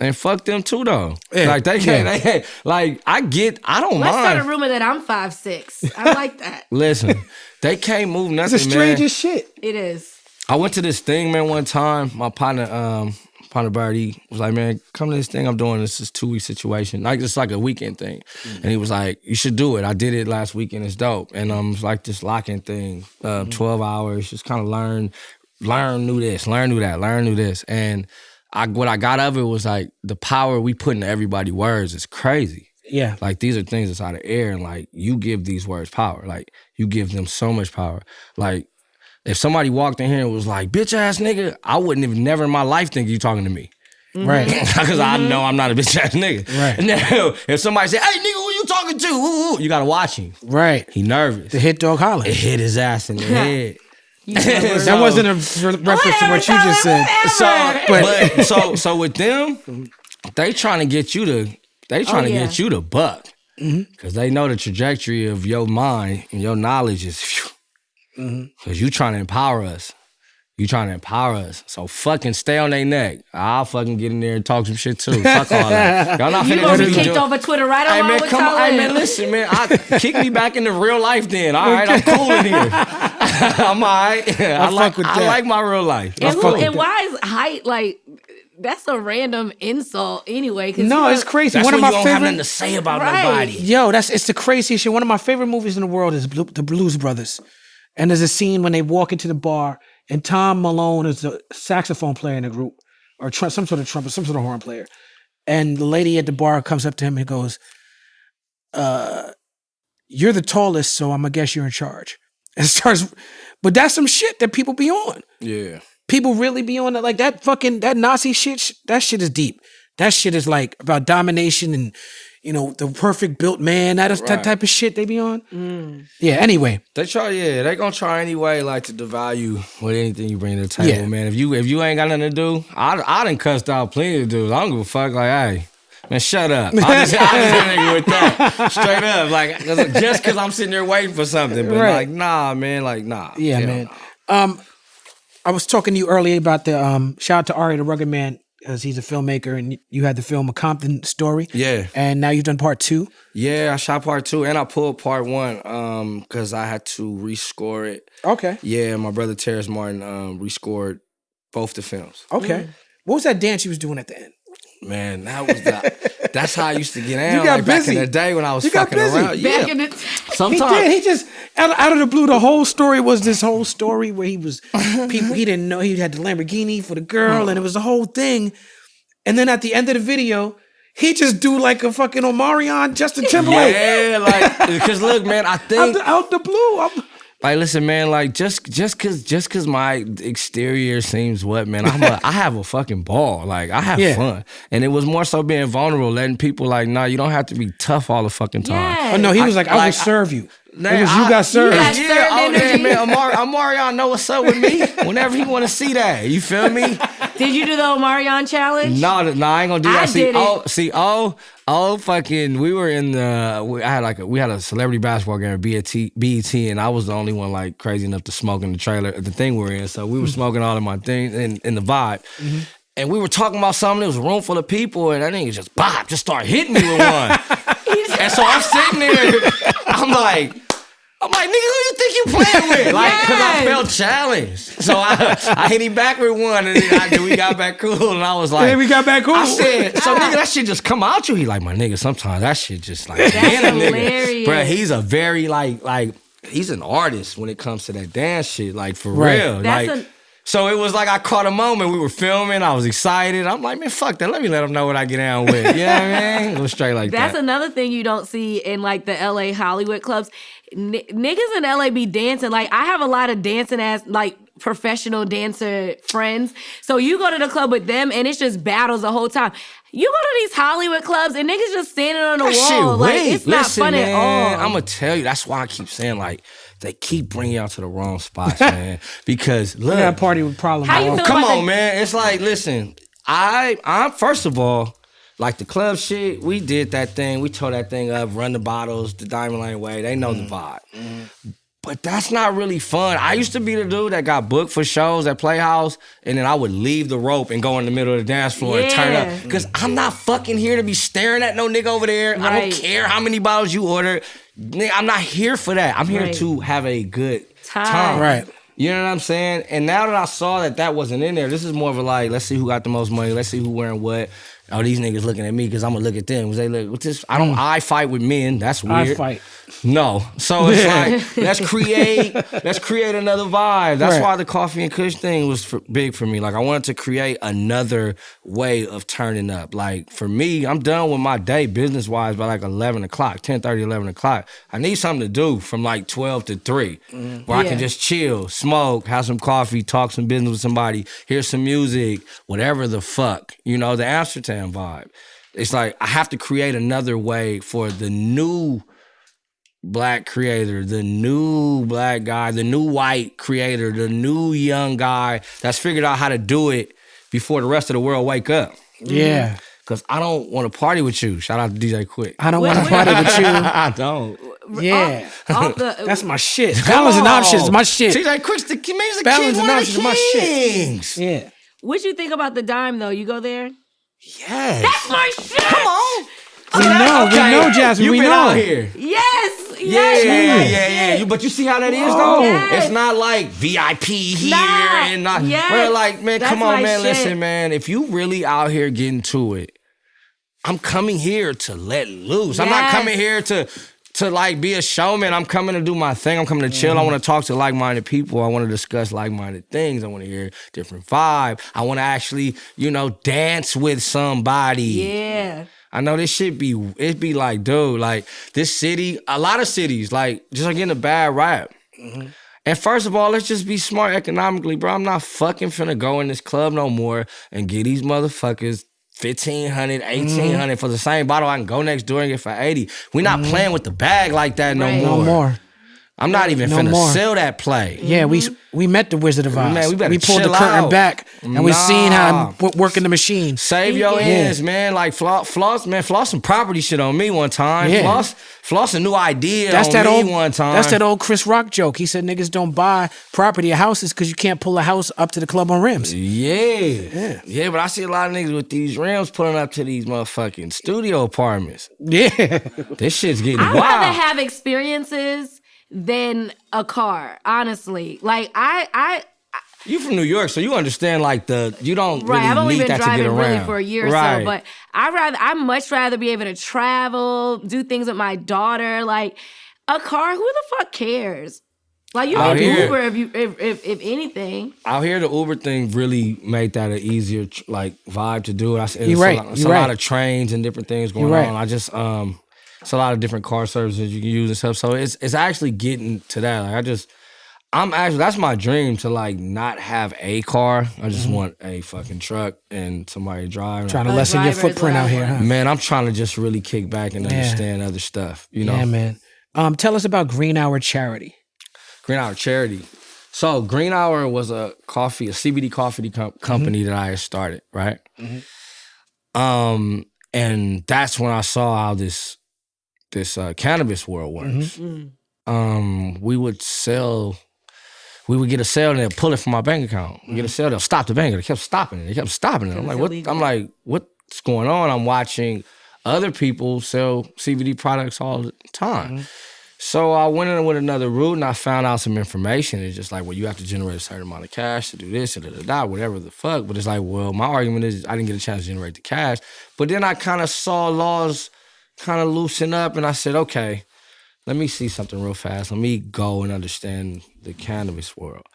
And fuck them too, though. Yeah. Like they can't. Like I don't mind. Let's start a rumor that I'm 5'6". I like that. Listen, they can't move nothing, It's the strangest shit. It is. I went to this thing, man, one time. My partner Ponder Bird, he was like, man, come to this thing I'm doing. This is 2-week situation. Like, it's like a weekend thing. And he was like, you should do it. I did it last weekend. It's dope. And it's like this lock-in thing, 12 hours, just kind of learn new this, learn new that, learn new this. And what I got of it was like the power we put into everybody's words is crazy. Yeah. Like, these are things that's out of air, and like, you give these words power. Like, you give them so much power. Like, if somebody walked in here and was like, bitch ass nigga, I wouldn't have never in my life think you talking to me. Right. Because I know I'm not a bitch ass nigga. Right. Now, if somebody say, hey nigga, who you talking to? Ooh, you gotta watch him. Right. He nervous. The hit dog holler. It hit his ass in the head. That wasn't a reference to what you just said. So with them, they trying to get you to get you to buck. Because they know the trajectory of your mind and your knowledge is because you trying to empower us. You trying to empower us. So fucking stay on their neck. I'll fucking get in there and talk some shit too. Fuck all that. Y'all not finna gonna be kicked over Twitter right along with Talib. Hey man, listen, man. Kick me back into real life then. All right, I'm cool in here. I'm all right. I like my real life. And why is height like... That's a random insult anyway. No, it's crazy. That's one of my you don't favorite. have nothing to say about nobody. Yo, it's the craziest shit. One of my favorite movies in the world is the Blues Brothers, and there's a scene when they walk into the bar, and Tom Malone is the saxophone player in the group, or some sort of trumpet, some sort of horn player, and the lady at the bar comes up to him and goes, "You're the tallest, so I'm gonna guess you're in charge." And starts, but that's some shit that people be on. Yeah. People really be on it, like that Nazi shit. That shit is deep. That shit is like about domination and, you know, the perfect built man. That type of shit they be on. Yeah. Anyway, they gonna try anyway, like to devalue with anything you bring to the table, man. If you ain't got nothing to do, I done cussed out plenty of dudes. I don't give a fuck. Like, hey, man, shut up. I just hit a nigga with that straight up, like just because I'm sitting there waiting for something, but like, nah, man, like, nah. Yeah, man. Nah. I was talking to you earlier about the shout out to Ari the Rugged Man, because he's a filmmaker, and you had the film A Compton Story. Yeah. And now you've done part 2. Yeah, I shot part 2 and I pulled part 1 because I had to rescore it. Okay. Yeah, my brother Terrace Martin rescored both the films. Okay. What was that dance you was doing at the end? Man, that's how I used to get down. You got like busy. Back in the day when I was fucking around. Back Yeah. in the Sometimes He just out of the blue. The whole story was this whole story where he was people he didn't know. He had the Lamborghini for the girl, and it was the whole thing. And then at the end of the video, he just do like a fucking Omarion Justin Timberlake. Yeah, like because look, man, I think out the blue. like, listen, man, like just cause my exterior seems what, man, I have a fucking ball. Like, I have fun. And it was more so being vulnerable, letting people like, nah, you don't have to be tough all the fucking time. Yes. Oh no, he was like, I will serve you. It was you got served. Man, Omarion know what's up with me whenever he want to see that. You feel me? Did you do the Omarion challenge? No, I ain't gonna do that. Did we were in we had a celebrity basketball game at BET, and I was the only one like crazy enough to smoke in the trailer, the thing we were in. So we were smoking all of my things in the vibe. Mm-hmm. And we were talking about something. There was a room full of people, and that nigga just started hitting me with one. And so I'm sitting there, I'm like, nigga, who you think you playing with? Like, because I felt challenged. So I hit him back with one, and then we got back cool, and I was like... Yeah, we got back cool. I said, so nigga, that shit just come out you? He like, my nigga, sometimes that shit just like... That's hilarious. Bro, he's a very, like, he's an artist when it comes to that dance shit, like, for real. So it was like I caught a moment. We were filming. I was excited. I'm like, man, fuck that. Let me let them know what I get down with. You know what I mean? Go straight like that. That's another thing you don't see in like the LA Hollywood clubs. Niggas in LA be dancing. Like, I have a lot of dancing ass, like, professional dancer friends. So you go to the club with them and it's just battles the whole time. You go to these Hollywood clubs and niggas just standing on the wall. Like, it's not fun at all. I'm going to tell you. That's why I keep saying, like, they keep bringing y'all to the wrong spots, man. Because look, that Party With Problem. How you feel come about on, man. It's like, listen, I'm first of all, like the club shit, we did that thing. We tore that thing up, run the bottles, the Diamond Lane way. They know the vibe. But that's not really fun. I used to be the dude that got booked for shows at Playhouse, and then I would leave the rope and go in the middle of the dance floor and turn up. Because I'm not fucking here to be staring at no nigga over there. Right. I don't care how many bottles you order. Nigga, I'm not here for that. I'm here to have a good time. Right. You know what I'm saying? And now that I saw that wasn't in there, this is more of a like, let's see who got the most money. Let's see who wearing what. Oh, these niggas looking at me because I'm gonna look at them. Cause they look, what's this? I fight with men. That's weird. I fight. No. So it's like, let's create another vibe. That's why the coffee and kush thing was big for me. Like, I wanted to create another way of turning up. Like, for me, I'm done with my day business-wise by like 11 o'clock, 10:30, 11 o'clock. I need something to do from like 12 to 3 where I can just chill, smoke, have some coffee, talk some business with somebody, hear some music, whatever the fuck. You know, the Amsterdam vibe. It's like, I have to create another way for the new black creator, the new black guy, the new white creator, the new young guy that's figured out how to do it before the rest of the world wake up. Yeah. Because I don't want to party with you. Shout out to DJ Quik. I don't want to party with you. I don't. Yeah. That's my shit. Come Balance and on. options is my shit. DJ Quik's the king. Balance and options is my shit. Kings. Yeah. What you think about the dime, though? You go there? Yes. That's my shit! Come on. We know, Jasmine. You We been know. out here. Yes! Yeah. But you see how that is, though? Yes. It's not like VIP here and not. Yes. We're like, man, That's come on, my man. shit. Listen, man. If you really out here getting to it, I'm coming here to let loose. I'm not Yes. coming here to like be a showman. I'm coming to do my thing. I'm coming to chill. I want to talk to like-minded people. I want to discuss like-minded things. I want to hear different vibe. I want to actually, dance with somebody. Yeah. I know this shit it be like, dude, like this city, a lot of cities, like just are getting a bad rap. And first of all, let's just be smart economically, bro. I'm not fucking finna go in this club no more and get these motherfuckers $1,500, $1,800 for the same bottle. I can go next door and get for $80. We not playing with the bag like that no Right. more. No more. I'm not even No finna more. sell that play. Yeah, we met the Wizard of Oz. Man, we better pulled the chill curtain out. back and we seen how I'm working the machine. Save your ends, man. Like floss some property shit on me one time. Yeah. Floss a new idea That's on that me old one time. That's that old Chris Rock joke. He said niggas don't buy property or houses because you can't pull a house up to the club on rims. Yeah, but I see a lot of niggas with these rims pulling up to these motherfucking studio apartments. Yeah. This shit's getting I'd wild. rather have experiences than a car, honestly. Like, You from New York, so you understand like you don't right, I've really only need been that to get driving around. really for a year or Right. so, but I'd much rather be able to travel, do things with my daughter. Like, a car, who the fuck cares? Like, you Out can here- Uber if anything. Out here, the Uber thing really made that an easier vibe to do. You're right. It's a lot of trains and different things going You're right. on. I just it's a lot of different car services you can use and stuff. So it's actually getting to that. Like that's my dream to like not have a car. I just want a fucking truck and somebody driving. Trying to lessen your driver is footprint what I out here, want. huh? Man, I'm trying to just really kick back and understand other stuff. You know, Yeah, man. Tell us about Green Hour Charity. Green Hour Charity. So Green Hour was a CBD coffee company that I had started, right? And that's when I saw how this cannabis world works. We would get a sale and they'd pull it from my bank account. We get a sale, they'll stop the bank. They kept stopping it. I'm like, what? illegal. I'm like, what's going on? I'm watching other people sell CBD products all the time. So I went in with another route and I found out some information. It's just like, well, you have to generate a certain amount of cash to do this, whatever the fuck. But it's like, well, my argument is I didn't get a chance to generate the cash. But then I kind of saw laws kind of loosen up and I said, okay, let me see something real fast. Let me go and understand the cannabis world.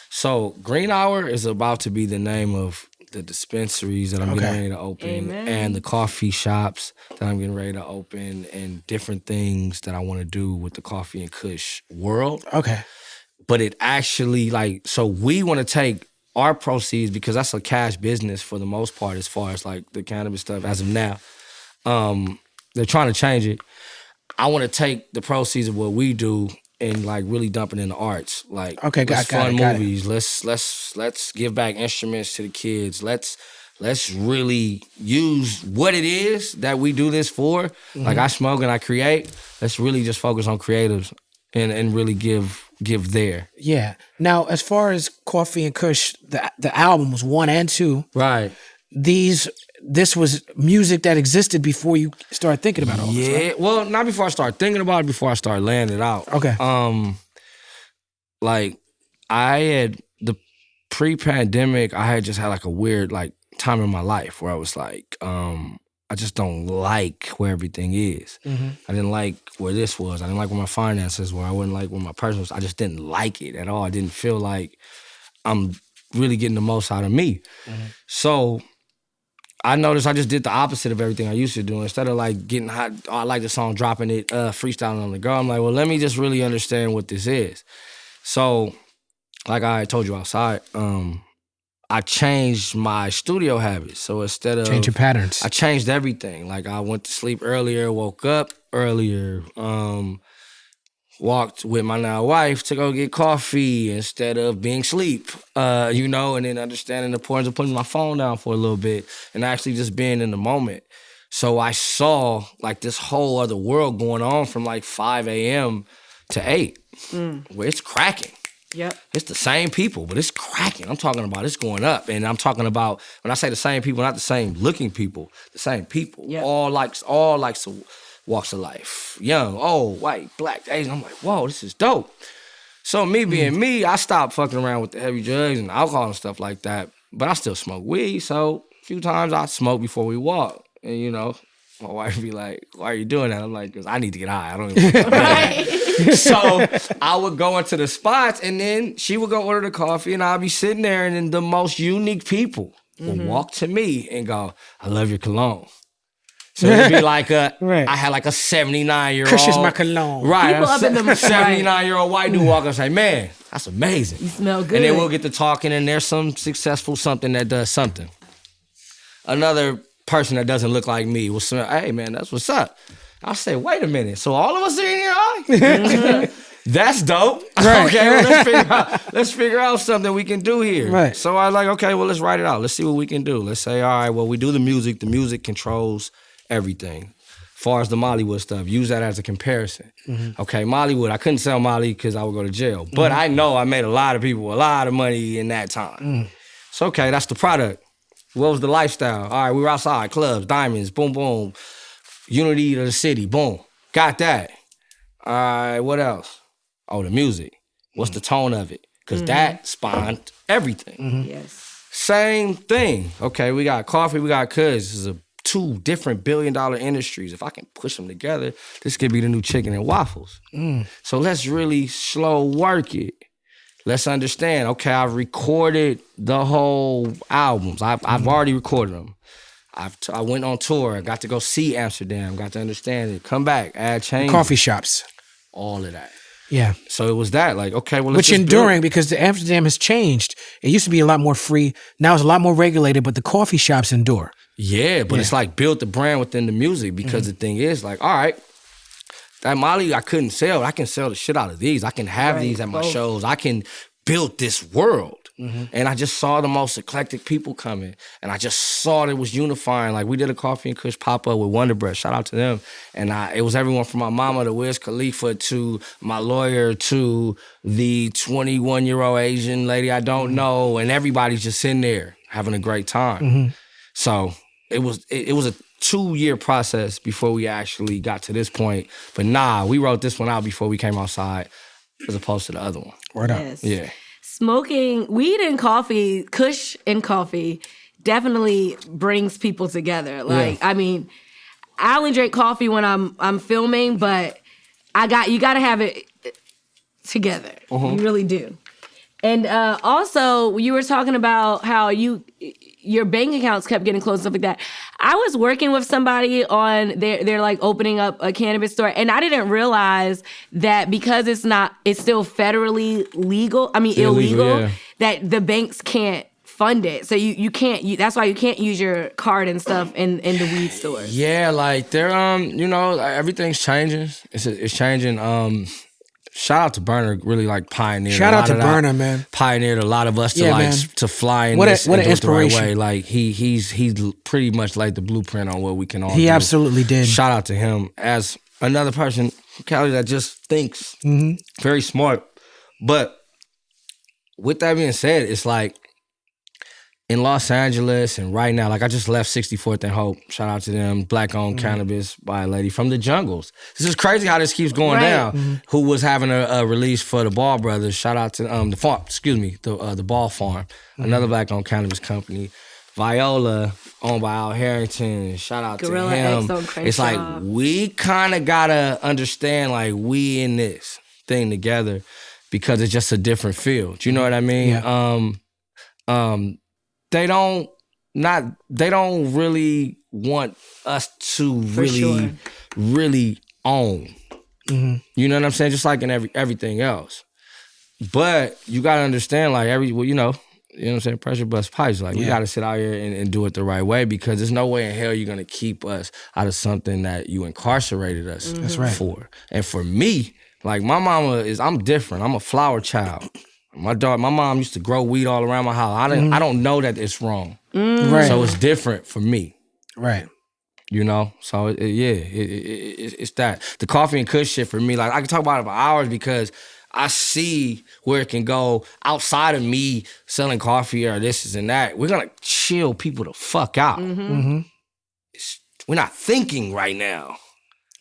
So Green Hour is about to be the name of the dispensaries that I'm getting ready to open. Amen. And the coffee shops that I'm getting ready to open and different things that I want to do with the coffee and kush world. Okay. But it actually so we want to take our proceeds because that's a cash business for the most part as far as like the cannabis stuff as of now. They're trying to change it. I want to take the proceeds of what we do and like really dump it in the arts. Like, Okay, let's got fund it. movies. Let's give back instruments to the kids. Let's really use what it is that we do this for. Like I smoke and I create. Let's really just focus on creatives and really give there. Yeah. Now, as far as Coffee and Kush, the album was 1 and 2. Right. This was music that existed before you started thinking about all this, right? Yeah. Well, not before I started thinking about it, before I started laying it out. Okay. Like the pre-pandemic, I had just had like a weird like time in my life where I was like, I just don't like where everything is. Mm-hmm. I didn't like where this was. I didn't like where my finances were. I wouldn't like where my person was. I just didn't like it at all. I didn't feel like I'm really getting the most out of me. Mm-hmm. So I noticed I just did the opposite of everything I used to do. Instead of like getting hot, oh, I like the song, dropping it, freestyling on the go, I'm like, well, let me just really understand what this is. So, like I told you outside, I changed my studio habits. So instead of... Change your patterns. I changed everything. Like I went to sleep earlier, woke up earlier, walked with my now wife to go get coffee instead of being asleep, you know, and then understanding the importance of putting my phone down for a little bit and actually just being in the moment. So I saw like this whole other world going on from like 5 a.m. to 8, where it's cracking. Yep. It's the same people, but it's cracking. I'm talking about it's going up. And I'm talking about, when I say the same people, not the same looking people, the same people. Yep. All likes walks of life. Young, old, white, black, Asian. I'm like, whoa, this is dope. So me being me, I stopped fucking around with the heavy drugs and alcohol and stuff like that. But I still smoke weed, so a few times I smoke before we walk. And you know, my wife be like, why are you doing that? I'm like, because I need to get high. I don't even Right. So I would go into the spots and then she would go order the coffee and I'd be sitting there and then the most unique people would walk to me and go, I love your cologne. So it'd be like Right. I had like a 79-year-old. Kush is my cologne. Right. People up in the 79-year-old white dude walk up and say, man, that's amazing. You smell good. And then we'll get to talking and there's some successful something that does something. Another person that doesn't look like me will say, hey man, that's what's up. I'll say, wait a minute. So all of us are in here, huh? That's dope. Right. Okay, well, let's figure out something we can do here. Right. So I was like, okay, well, let's write it out. Let's see what we can do. Let's say, all right, well, we do the music. The music controls everything. As far as the Mollywood stuff, use that as a comparison. Okay, Mollywood, I couldn't sell Molly because I would go to jail. But I know I made a lot of people a lot of money in that time. So, okay, that's the product. What was the lifestyle? All right, we were outside, clubs, diamonds, boom, boom. Unity of the city, boom. Got that. All right, what else? Oh, the music. What's the tone of it? Because that spawned everything. Yes. Same thing. Okay, we got coffee, we got Cuz. This is two different billion-dollar industries. If I can push them together, this could be the new chicken and waffles. So let's really slow work it. Let's understand, okay, I've recorded the whole albums. I've already recorded them. I went on tour, got to go see Amsterdam, got to understand it, come back, add changes. Coffee shops. All of that. Yeah. So it was that, like, okay, well, let's Which just enduring because the Amsterdam has changed. It used to be a lot more free. Now it's a lot more regulated, but the coffee shops endure. Yeah, but it's like build the brand within the music because the thing is like, all right, that Molly I couldn't sell. I can sell the shit out of these. I can have these at my shows. I can build this world. And I just saw the most eclectic people coming. And I just saw it was unifying. Like we did a Coffee and Kush pop-up with Wonder Breath. Shout out to them. And it was everyone from my mama to Wiz Khalifa to my lawyer to the 21-year-old Asian lady I don't know. And everybody's just sitting there having a great time. So it was a 2-year process before we actually got to this point. But we wrote this one out before we came outside as opposed to the other one. Word up. Yes. Yeah. Smoking weed and coffee, Kush and coffee, definitely brings people together. Like, I mean, I only drink coffee when I'm filming, but you gotta have it together. You really do. And also, you were talking about how your bank accounts kept getting closed, stuff like that. I was working with somebody on they're like opening up a cannabis store, and I didn't realize that because it's still federally legal. I mean illegal. That the banks can't fund it, so you can't. That's why you can't use your card and stuff in the weed stores. Yeah, like they're everything's changing. It's changing. Shout out to Burner, really like pioneered. Shout out to Burner, man. Pioneered a lot of us to fly in what this an and do it the right inspiration. way. Like he's pretty much like the blueprint on what we can all do. He absolutely did. Shout out to him as another person from Cali that just thinks very smart. But with that being said, it's like in Los Angeles and right now, like I just left 64th and Hope. Shout out to them. Black-owned cannabis by a lady from the jungles. This is crazy how this keeps going down. Who was having a release for the Ball Brothers. Shout out to the farm, the Ball Farm. Another black-owned cannabis company. Viola, owned by Al Harrington. Shout out Gorilla to him. X on Crenshaw. It's like we kind of gotta understand like we in this thing together because it's just a different field. You know what I mean? Yeah. They don't really want us to really own. You know what I'm saying? Just like in everything else. But you gotta understand, like you know what I'm saying? Pressure bust pipes. Like we gotta sit out here and do it the right way because there's no way in hell you're gonna keep us out of something that you incarcerated us for. And for me, like my mama I'm different. I'm a flower child. My mom used to grow weed all around my house. I don't know that it's wrong. Right. So it's different for me. Right. You know? So it's that. The coffee and kush shit for me, like I can talk about it for hours because I see where it can go outside of me selling coffee or this and that. We're gonna chill people the fuck out. We're not thinking right now.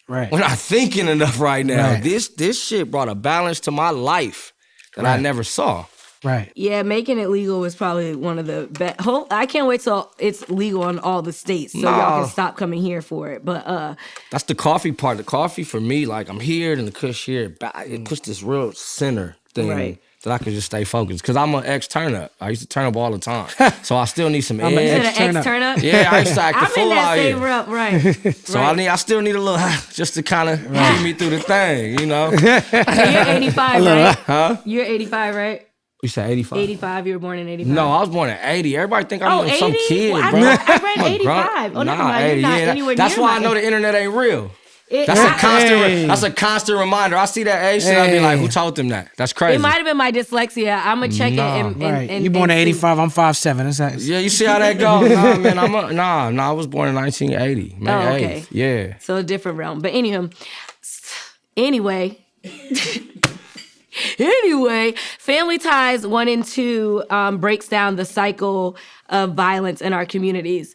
Right. We're not thinking enough right now. Right. This shit brought a balance to my life that I never saw. Right. Yeah, making it legal was probably one of the best. I can't wait till it's legal in all the states so y'all can stop coming here for it. But that's the coffee part. The coffee for me, like I'm here and the kush here. It puts this real center thing that I could just stay focused. Because I'm an ex-turn-up. I used to turn up all the time. So I still need some I'm an edge. ex-turn-up? Yeah, I used to act the fool out here. I'm in that same rep, right. So I still need a little just to kind of keep me through the thing, you know? You're 85, right? Huh? You're 85, right? You said 85? 85, you were born in 85. No, I was born in 80. Everybody think I'm some 80? kid, Well, bro. I read 85. Oh, never mind. 80. You're not anywhere That's near why I my know the internet ain't real. It- That's I- a constant. That's a constant reminder. I see that age shit. I be like, who told them that? That's crazy. It might have been my dyslexia. I'm gonna check it. Right. And You born in see. 85, I'm 5'7". Is that? Yeah, you see how that goes? Nah, man, I was born in 1980. May 8th. Okay. Yeah. So a different realm. But anyway. Anyway, Family Ties 1 and 2 breaks down the cycle of violence in our communities.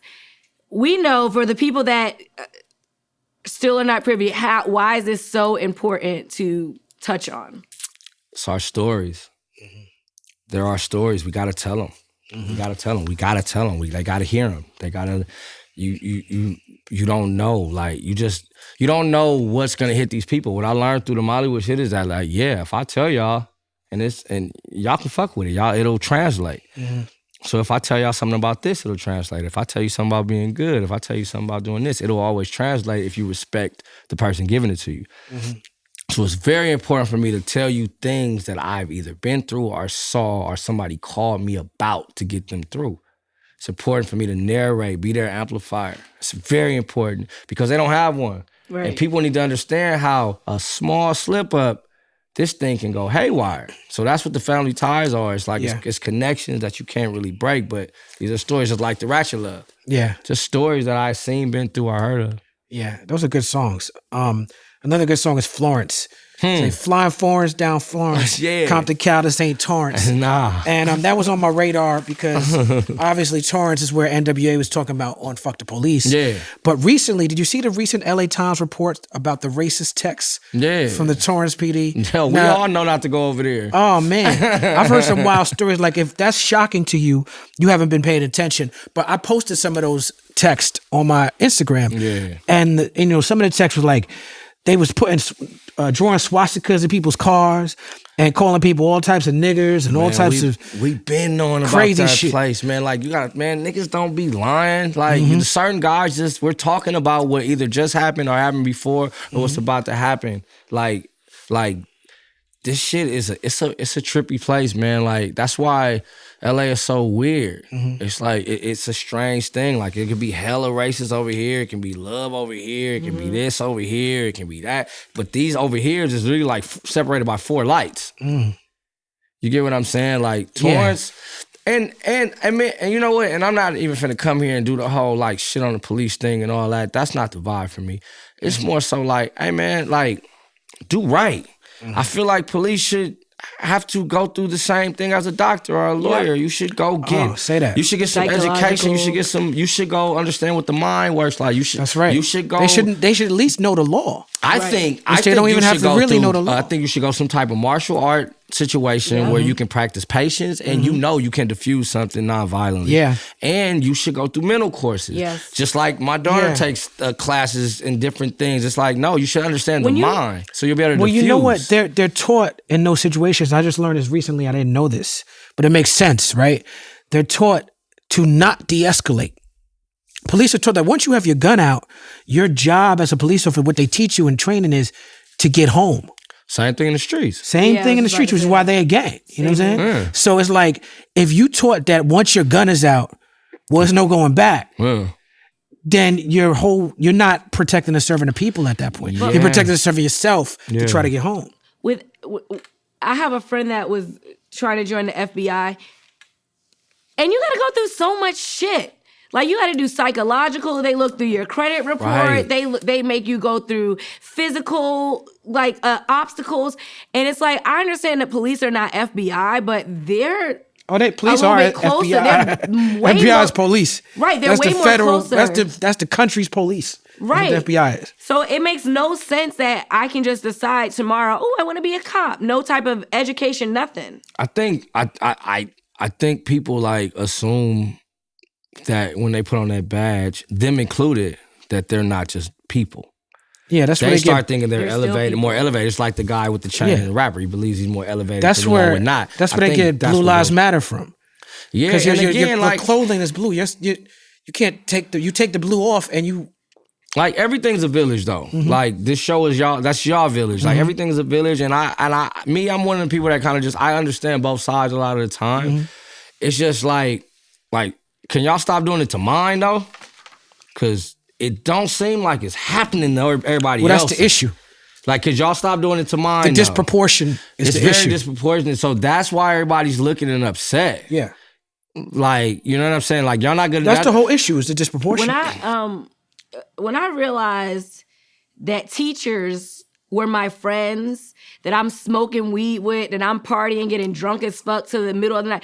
We know for the people that still are not privy, why is this so important to touch on? It's our stories. There are stories. We gotta tell them. We gotta tell them. They gotta hear them. They gotta. You don't know. Like you don't know what's gonna hit these people. What I learned through the Mollywood shit is that like if I tell y'all and y'all can fuck with it, it'll translate. So if I tell y'all something about this, it'll translate. If I tell you something about being good, if I tell you something about doing this, it'll always translate if you respect the person giving it to you. So it's very important for me to tell you things that I've either been through or saw or somebody called me about to get them through. It's important for me to narrate, be their amplifier. It's very important because they don't have one. Right. And people need to understand how a small slip up, this thing can go haywire. So that's what the family ties are. It's like it's connections that you can't really break, but these are stories just like the Ratchet Love. Yeah. Just stories that I've seen, been through, or heard of. Yeah, those are good songs. Another good song is Florence. Say, flying Florence down Florence, Compton, Cal to St. Torrance. Nah. And that was on my radar because obviously Torrance is where NWA was talking about on Fuck the Police. Yeah. But recently, did you see the recent LA Times report about the racist texts from the Torrance PD? No, we all know not to go over there. Oh, man. I've heard some wild stories. Like, if that's shocking to you, you haven't been paying attention. But I posted some of those texts on my Instagram. Yeah. And, some of the texts was like, they was drawing swastikas in people's cars and calling people all types of niggers and all types of we've been knowing about crazy that shit. place, man. Like niggas don't be lying. Like certain guys we're talking about what either just happened or happened before or what's about to happen. Like this shit is it's a trippy place, man. Like that's why LA is so weird. It's like it's a strange thing. Like it could be hella racist over here, it can be love over here, it can be this over here, it can be that. But these over here is really like separated by 4 lights. You get what I'm saying? Like Torrance, and you know what? And I'm not even finna come here and do the whole like shit on the police thing and all that. That's not the vibe for me. It's more so like, hey man, like do right. I feel like police should. have to go through the same thing as a doctor or a lawyer. You should go get. Say that. You should get some education. You should get some. You should go understand what the mind works like. You should. That's right. You should go. They should at least know the law. I think. They don't even have to really know the law. I think you should go some type of martial art situation where you can practice patience and you know you can diffuse something non-violently. Yeah. And you should go through mental courses. Yes. Just like my daughter takes classes in different things. It's like, no, you should understand the mind. So you'll be able to diffuse. You know what? They're taught in those situations. I just learned this recently. I didn't know this. But it makes sense, right? They're taught to not de-escalate. Police are taught that once you have your gun out, your job as a police officer, what they teach you in training is to get home. Same thing in the streets. Same thing in the streets, which is why they're a gang. You know what I'm saying? Yeah. So it's like, if you taught that once your gun is out, well, there's no going back, then you're not protecting and serving the people at that point. Yeah. You're protecting and serving yourself to try to get home. I have a friend that was trying to join the FBI, and you got to go through so much shit. Like, you got to do psychological. They look through your credit report. Right. They make you go through physical, like, obstacles. And it's like, I understand that police are not FBI, but they're police are closer. FBI. FBI is police. Right, they're way more closer. That's the country's police. Right. That's what the FBI is. So it makes no sense that I can just decide tomorrow, I want to be a cop. No type of education, nothing. I think people, like, assume that when they put on that badge, them included, that they're not just people. Yeah, that's where they start thinking they're elevated, more elevated. It's like the guy with the chain and the rapper. He believes he's more elevated. That's than where the not. That's where they get Blue Lives Matter from. Yeah, because your like clothing is blue. You can't take the blue off and you. Like, everything's a village though. Mm-hmm. Like, this show is y'all. That's y'all village. Like, everything's a village, and I'm one of the people that kind of just I understand both sides a lot of the time. Mm-hmm. It's just like. Can y'all stop doing it to mine, though? Because it don't seem like it's happening to everybody else. Well, that's the issue. Like, could y'all stop doing it to mine, The disproportion is the issue. It's very disproportionate. So that's why everybody's looking and upset. Yeah. Like, you know what I'm saying? Like, y'all not gonna... That's the whole issue, is the disproportion. When I realized that teachers were my friends, that I'm smoking weed with, that I'm partying, getting drunk as fuck to the middle of the night...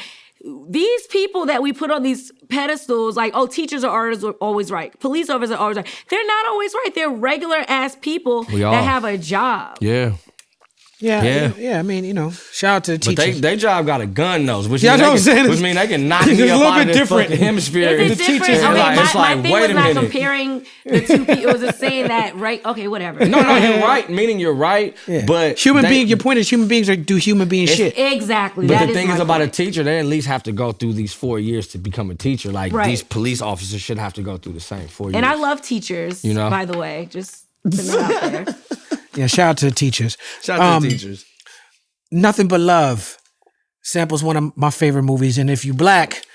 These people that we put on these pedestals, like, teachers are always right. Police officers are always right. They're not always right. They're regular ass people that have a job. Yeah. Yeah. I mean, shout out to the teachers. But they job got a gun, though. Which mean they can knock me up out of the hemisphere. It's the different. teachers, my thing was not comparing the two people. It was just saying that, right? Okay, whatever. No, you're right. Meaning you're right. Yeah. But your point is human beings do human being shit. Exactly. But the thing is about a teacher, they at least have to go through these 4 years to become a teacher. Like, these police officers should have to go through the same 4 years. And I love teachers, by the way. Just putting it out there. Yeah, shout out to the teachers. Shout out to the teachers. Nothing But Love samples one of my favorite movies. And if you black,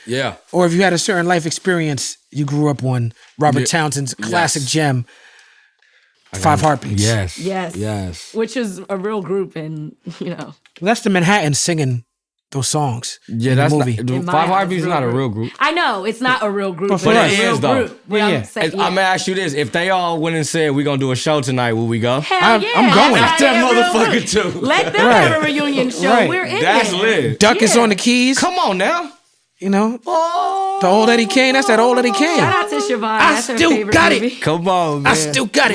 or if you had a certain life experience, you grew up on Robert Townsend's classic gem, Five Heartbeats. Yes. Which is a real group, and that's the Manhattan singing those songs. Yeah, that's the movie. Five Heartbeats is not a real group. I know it's not a real group, but it's a real group. I'm gonna ask you this: if they all went and said we're gonna do a show tonight, will we go? Hell yeah! I'm going. That motherfucker too. Let them have a reunion show. Right. We're in That's there. lit. Duck is on the keys. Come on now. The old Eddie Kane. That's that old Eddie Kane. Shout out to Siobhan. I still got it. Come on, man. I still got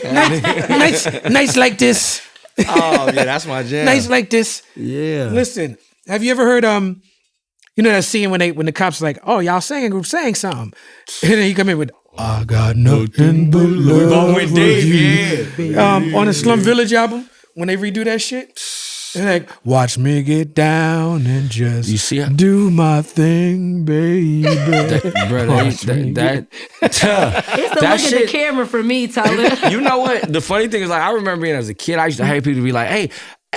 it. Nights like this. Oh yeah, that's my jam. Nights like this. Yeah. Listen, have you ever heard that scene when the cops are like, oh, y'all singing group sang something, and then you come in with I got nothing but love. We both went deep, yeah. On the Slum Village album when they redo that shit. They're like, watch me get down and just do my thing, baby. It's the look at the camera for me, Talib. You know what? The funny thing is, like, I remember being as a kid, I used to hate people to be like, hey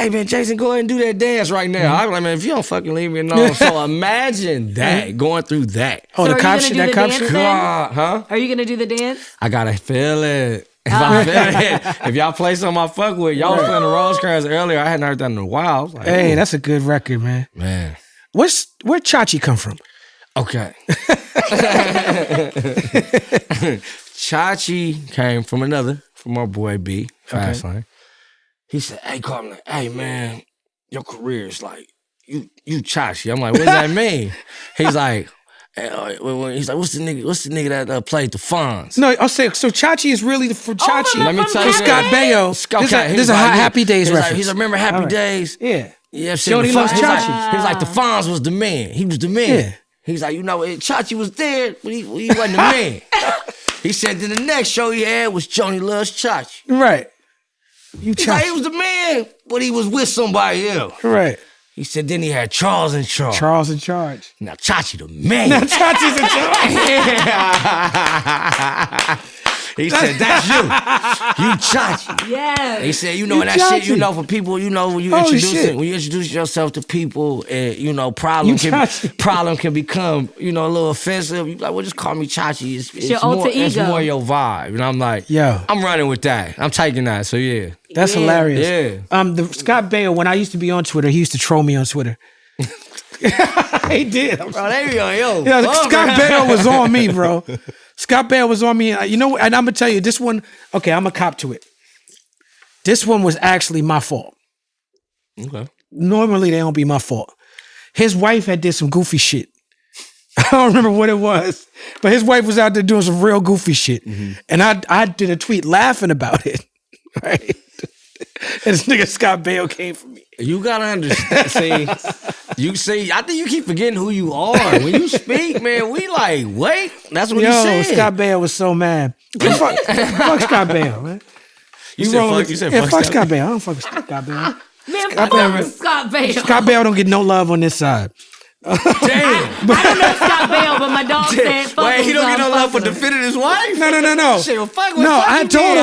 man, Jason, go ahead and do that dance right now. I was like, man, if you don't fucking leave me alone. So imagine that, going through that. Oh, so the cop shit, that cop shit? Huh? Are you going to do the dance? I gotta feel it. If y'all play something I fuck with, y'all was playing the Rosecrans earlier. I hadn't heard that in a while. I was like, hey, that's a good record, man. Man. Where Chachi come from? Okay. Chachi came from our boy B, Fastlane. He said, hey, Carmen, hey, man, your career is like, you Chachi. I'm like, what does that mean? He's like, what's the nigga that played the Fonz? No, I'll say, so Chachi is really for Chachi. Let me tell you Scott Baio. This is a Happy Days reference. He's remember Happy Days? Yeah. Yeah, Shorty loves Chachi. He was like, the Fonz was the man. He was the man. Yeah. He's like, Chachi was there, but he wasn't the man. He said then the next show he had was Joni Loves Chachi. Right. He's like, he was the man, but he was with somebody else. Right. He said then he had Charles in charge. Charles in charge. Now Chachi the man. Now Chachi's in charge. He said, that's you. You Chachi. Yes. He said, that shit, for people, when you introduce yourself to people and, problem can become, a little offensive. You like, well, just call me Chachi. It's your alter ego. It's more your vibe. And I'm like, I'm running with that. I'm taking that. So yeah. That's hilarious. Yeah. The Scott Baio, when I used to be on Twitter, he used to troll me on Twitter. He did. Bro, they be on yo. Yeah, Scott Baio was on me, bro. Scott Baio was on me. You know, and I'm going to tell you, this one, okay, I'm going to cop to it. This one was actually my fault. Okay. Normally, they don't be my fault. His wife had did some goofy shit. I don't remember what it was, but his wife was out there doing some real goofy shit. Mm-hmm. And I did a tweet laughing about it, right? And this nigga Scott Baio came for me. You gotta understand. I think you keep forgetting who you are. When you speak, man, we like, wait. That's what he said. Scott Baio was so mad. Fuck Scott Baio, man. You said fuck Scott Baio. I don't fuck with Scott Baio. Man, fuck Scott Baio. Scott Baio don't get no love on this side. Damn. I don't know Scott Baio, but my dog said fuck. Wait, he don't get no love for defending his wife? No. Shit, well, fuck I told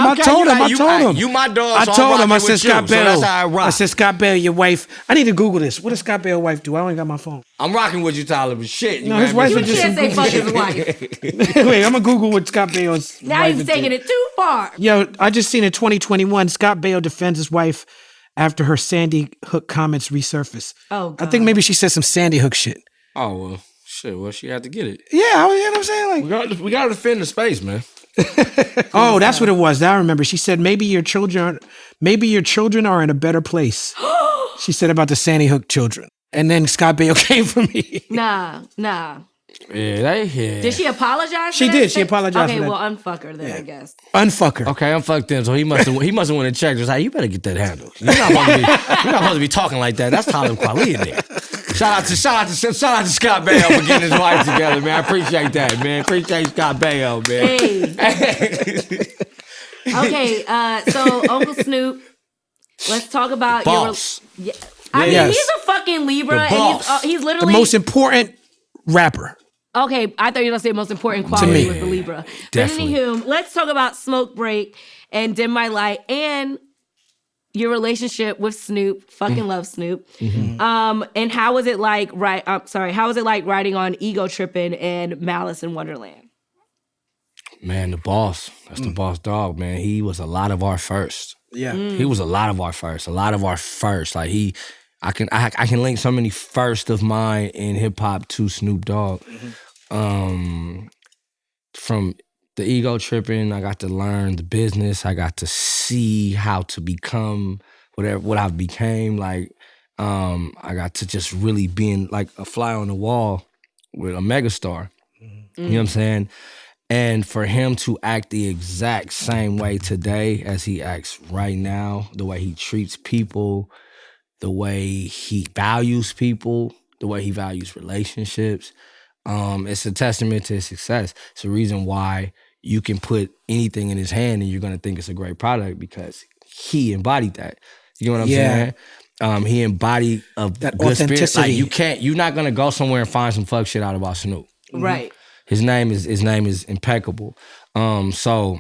him. You my dog, I told him. I said, Scott Baio. So that's how I rock. I said, Scott Baio, your wife. I need to Google this. What does Scott Baio wife do? I ain't got my phone. I'm rocking with you, Talib. Shit. No, his wife You was just can't say fuck his wife. Wait, I'm going to Google what Scott Baio's Now wife he's taking it too far. Yo, I just seen in 2021, Scott Baio defends his wife after her Sandy Hook comments resurface. Oh, God. I think maybe she said some Sandy Hook shit. Oh, well, shit. Well, she had to get it. Yeah, you know what I'm saying? Like, we got to defend the space, man. Oh, that's what it was. Now I remember. She said, maybe your children are in a better place. She said about the Sandy Hook children. And then Scott Baio came for me. Nah. Yeah, Did she apologize? She did. She apologized. Okay, for that. well, unfuck her then, I guess. Unfuck her. Okay, unfucked him. So he must have went and checked. He was like, you better get that handled. You're not supposed to be talking like that. That's Talib Kweli in there. Shout out to Scott Baio for getting his wife together, man. I appreciate that, man. Appreciate Scott Baio, man. Hey. Okay, so Uncle Snoop, let's talk about boss. I mean, he's a fucking Libra, and he's literally the most important rapper. Okay, I thought you were gonna say most important quality was the Libra. Definitely. But anywho, let's talk about Smoke Break and Dim My Light and your relationship with Snoop. Fucking love Snoop. Mm-hmm. And how was it like? How was it like writing on Ego Trippin' and Malice in Wonderland? Man, the boss. That's the boss dog, man. He was a lot of our first. Yeah, he was a lot of our first. Like I can link so many first of mine in hip hop to Snoop Dogg. Mm-hmm. From the Ego Tripping, I got to learn the business. I got to see how to become what I became. Like, I got to just really being like a fly on the wall with a megastar. Mm-hmm. You know what I'm saying? And for him to act the exact same way today as he acts right now, the way he treats people, the way he values people, the way he values relationships, it's a testament to his success. It's a reason why you can put anything in his hand and you're gonna think it's a great product because he embodied that. You know what I'm saying? He embodied that good spirit. Like you're not gonna go somewhere and find some fuck shit out about Snoop. Right. His name is impeccable. So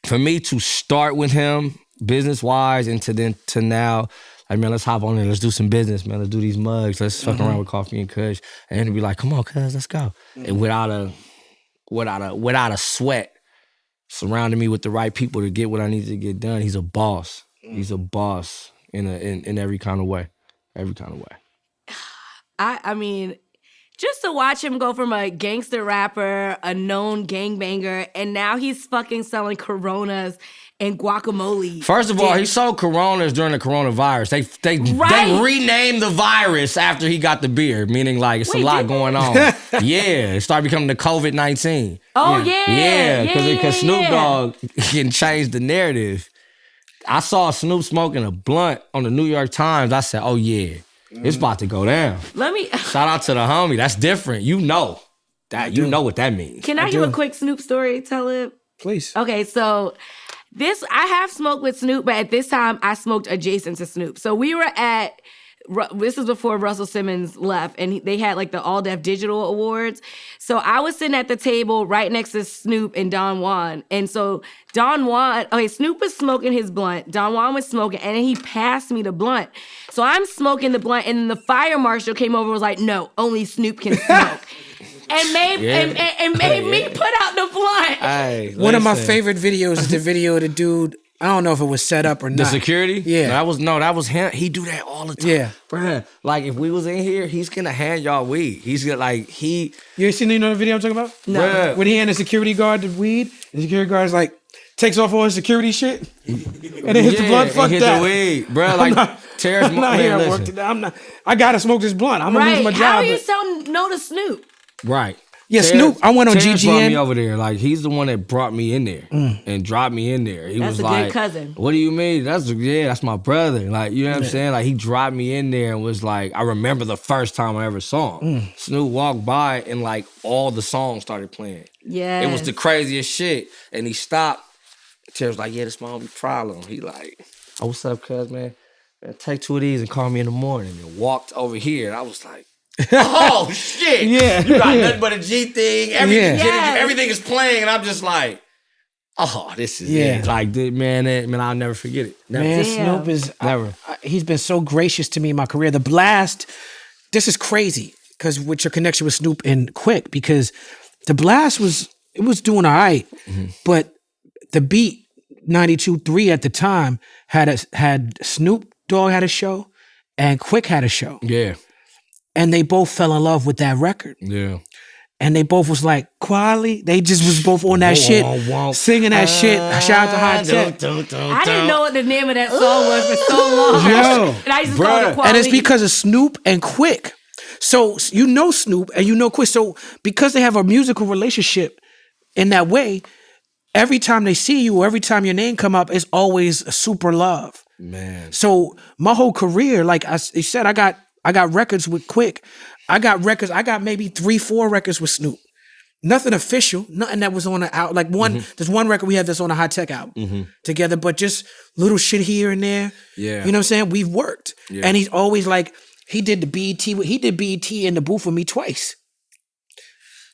for me to start with him business wise and to now, like, man, let's hop on there. Let's do some business, man. Let's do these mugs. Let's fuck around with coffee and kush. And then be like, come on, cuz, let's go. And without a sweat, surrounding me with the right people to get what I need to get done. He's a boss. He's a boss in every kind of way. Every kind of way. I mean, just to watch him go from a gangster rapper, a known gangbanger, and now he's fucking selling Coronas and guacamole. First of all, he sold Coronas during the coronavirus. They renamed the virus after he got the beer, meaning like it's a lot going on. Yeah, it started becoming the COVID-19. Oh yeah, because Snoop Dogg can change the narrative. I saw Snoop smoking a blunt on the New York Times. I said, oh yeah, it's about to go down. Shout out to the homie. That's different. You know that. You know what that means. Can I give a quick Snoop story, Talib? Please. Okay, so I have smoked with Snoop, but at this time I smoked adjacent to Snoop. So we were this was before Russell Simmons left, and they had like the All Def Digital Awards. So I was sitting at the table right next to Snoop and Don Juan. And so Snoop was smoking his blunt, Don Juan was smoking, and then he passed me the blunt. So I'm smoking the blunt, and then the fire marshal came over and was like, no, only Snoop can smoke. And made me put out the blunt. Hey, one of my favorite videos is the video of the dude. I don't know if it was set up or not. The security? Yeah. That was him. He do that all the time. Yeah. Bruh, like if we was in here, he's gonna hand y'all weed. He's gonna You seen the video I'm talking about? No. Bruh. When he handed the security guard the weed, and the security guard's like, takes off all his security shit, and then hits the blunt. Fuck hit that. The weed. Bruh, like Terrace Martin. I'm not here at work today. I gotta smoke this blunt. I'm gonna lose my job. How are you saying no to Snoop? Right. Yeah, Snoop. I went on Terrence GGN. brought me over there. Like he's the one that brought me in there and dropped me in there. He That's was a like, good cousin. "What do you mean? That's my brother." Like you know what I'm saying? Like he dropped me in there and was like, I remember the first time I ever saw him. Snoop walked by and like all the songs started playing. Yeah, it was the craziest shit. And he stopped. Terrence was like, "Yeah, this my only problem." He like, "Oh, what's up, cuz man? Take 2 of these and call me in the morning." And walked over here, and I was like, oh shit! Yeah, you got nothing but a G thing. Everything is playing, and I'm just like, oh, this is it. Like, man, I'll never forget it. Never. Man, Snoop is never. He's been so gracious to me in my career. The Blast, this is crazy because with your connection with Snoop and Quik, because the Blast was doing all right, but the Beat 92.3 at the time had Snoop Dogg had a show, and Quik had a show. Yeah. And they both fell in love with that record. Yeah. And they both was like, Kweli. They just was both on that shit, singing that shit. Shout out to Hot Tech. I didn't know what the name of that song was for so long. Yo, and I just called it Kweli. And it's because of Snoop and Quik. So you know Snoop and you know Quik. So because they have a musical relationship in that way, every time they see you or every time your name come up, it's always a super love. Man. So my whole career, like I said, I got records with Quik. I got maybe 3-4 records with Snoop. Nothing official, nothing that was on the out. Like there's one record we have that's on a Hot Tech album together, but just little shit here and there. Yeah. You know what I'm saying? We've worked. Yeah. And he's always like, he did BET in the booth with me twice.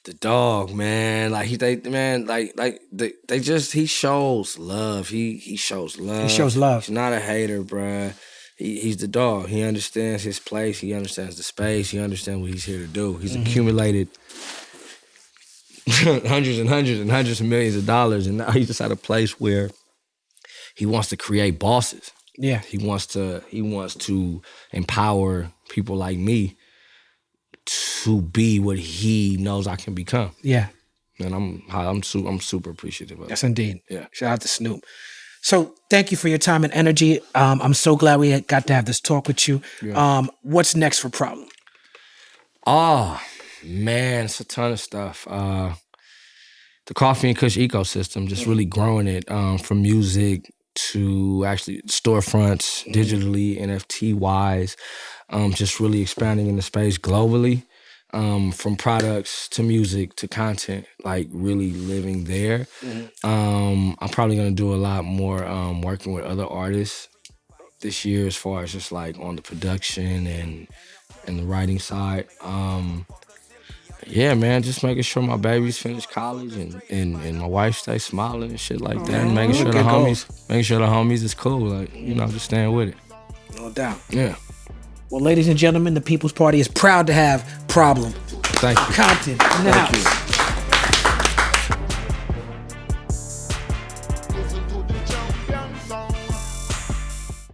The dog, man. Like he shows love. He shows love. He shows love. He's not a hater, bruh. He's the dog. He understands his place. He understands the space. He understands what he's here to do. He's accumulated hundreds and hundreds and hundreds of millions of dollars, and now he's just at a place where he wants to create bosses. Yeah. He wants to empower people like me to be what he knows I can become. Yeah. And I'm super appreciative of it. Yes, indeed. Yeah. Shout out to Snoop. So thank you for your time and energy. I'm so glad we got to have this talk with you. Yeah. What's next for Problem? Oh, man, it's a ton of stuff. The Coffee and Kush ecosystem, just really growing it from music to actually storefronts, digitally, NFT-wise, just really expanding in the space globally. From products to music to content, like really living there. I'm probably gonna do a lot more working with other artists this year as far as just like on the production and the writing side. Yeah, man, just making sure my babies finish college and my wife stays smiling and shit like that. And making sure the homies is cool, like, just staying with it. No doubt. Yeah. Well, ladies and gentlemen, the People's Party is proud to have Problem. Thank you. Compton in the house.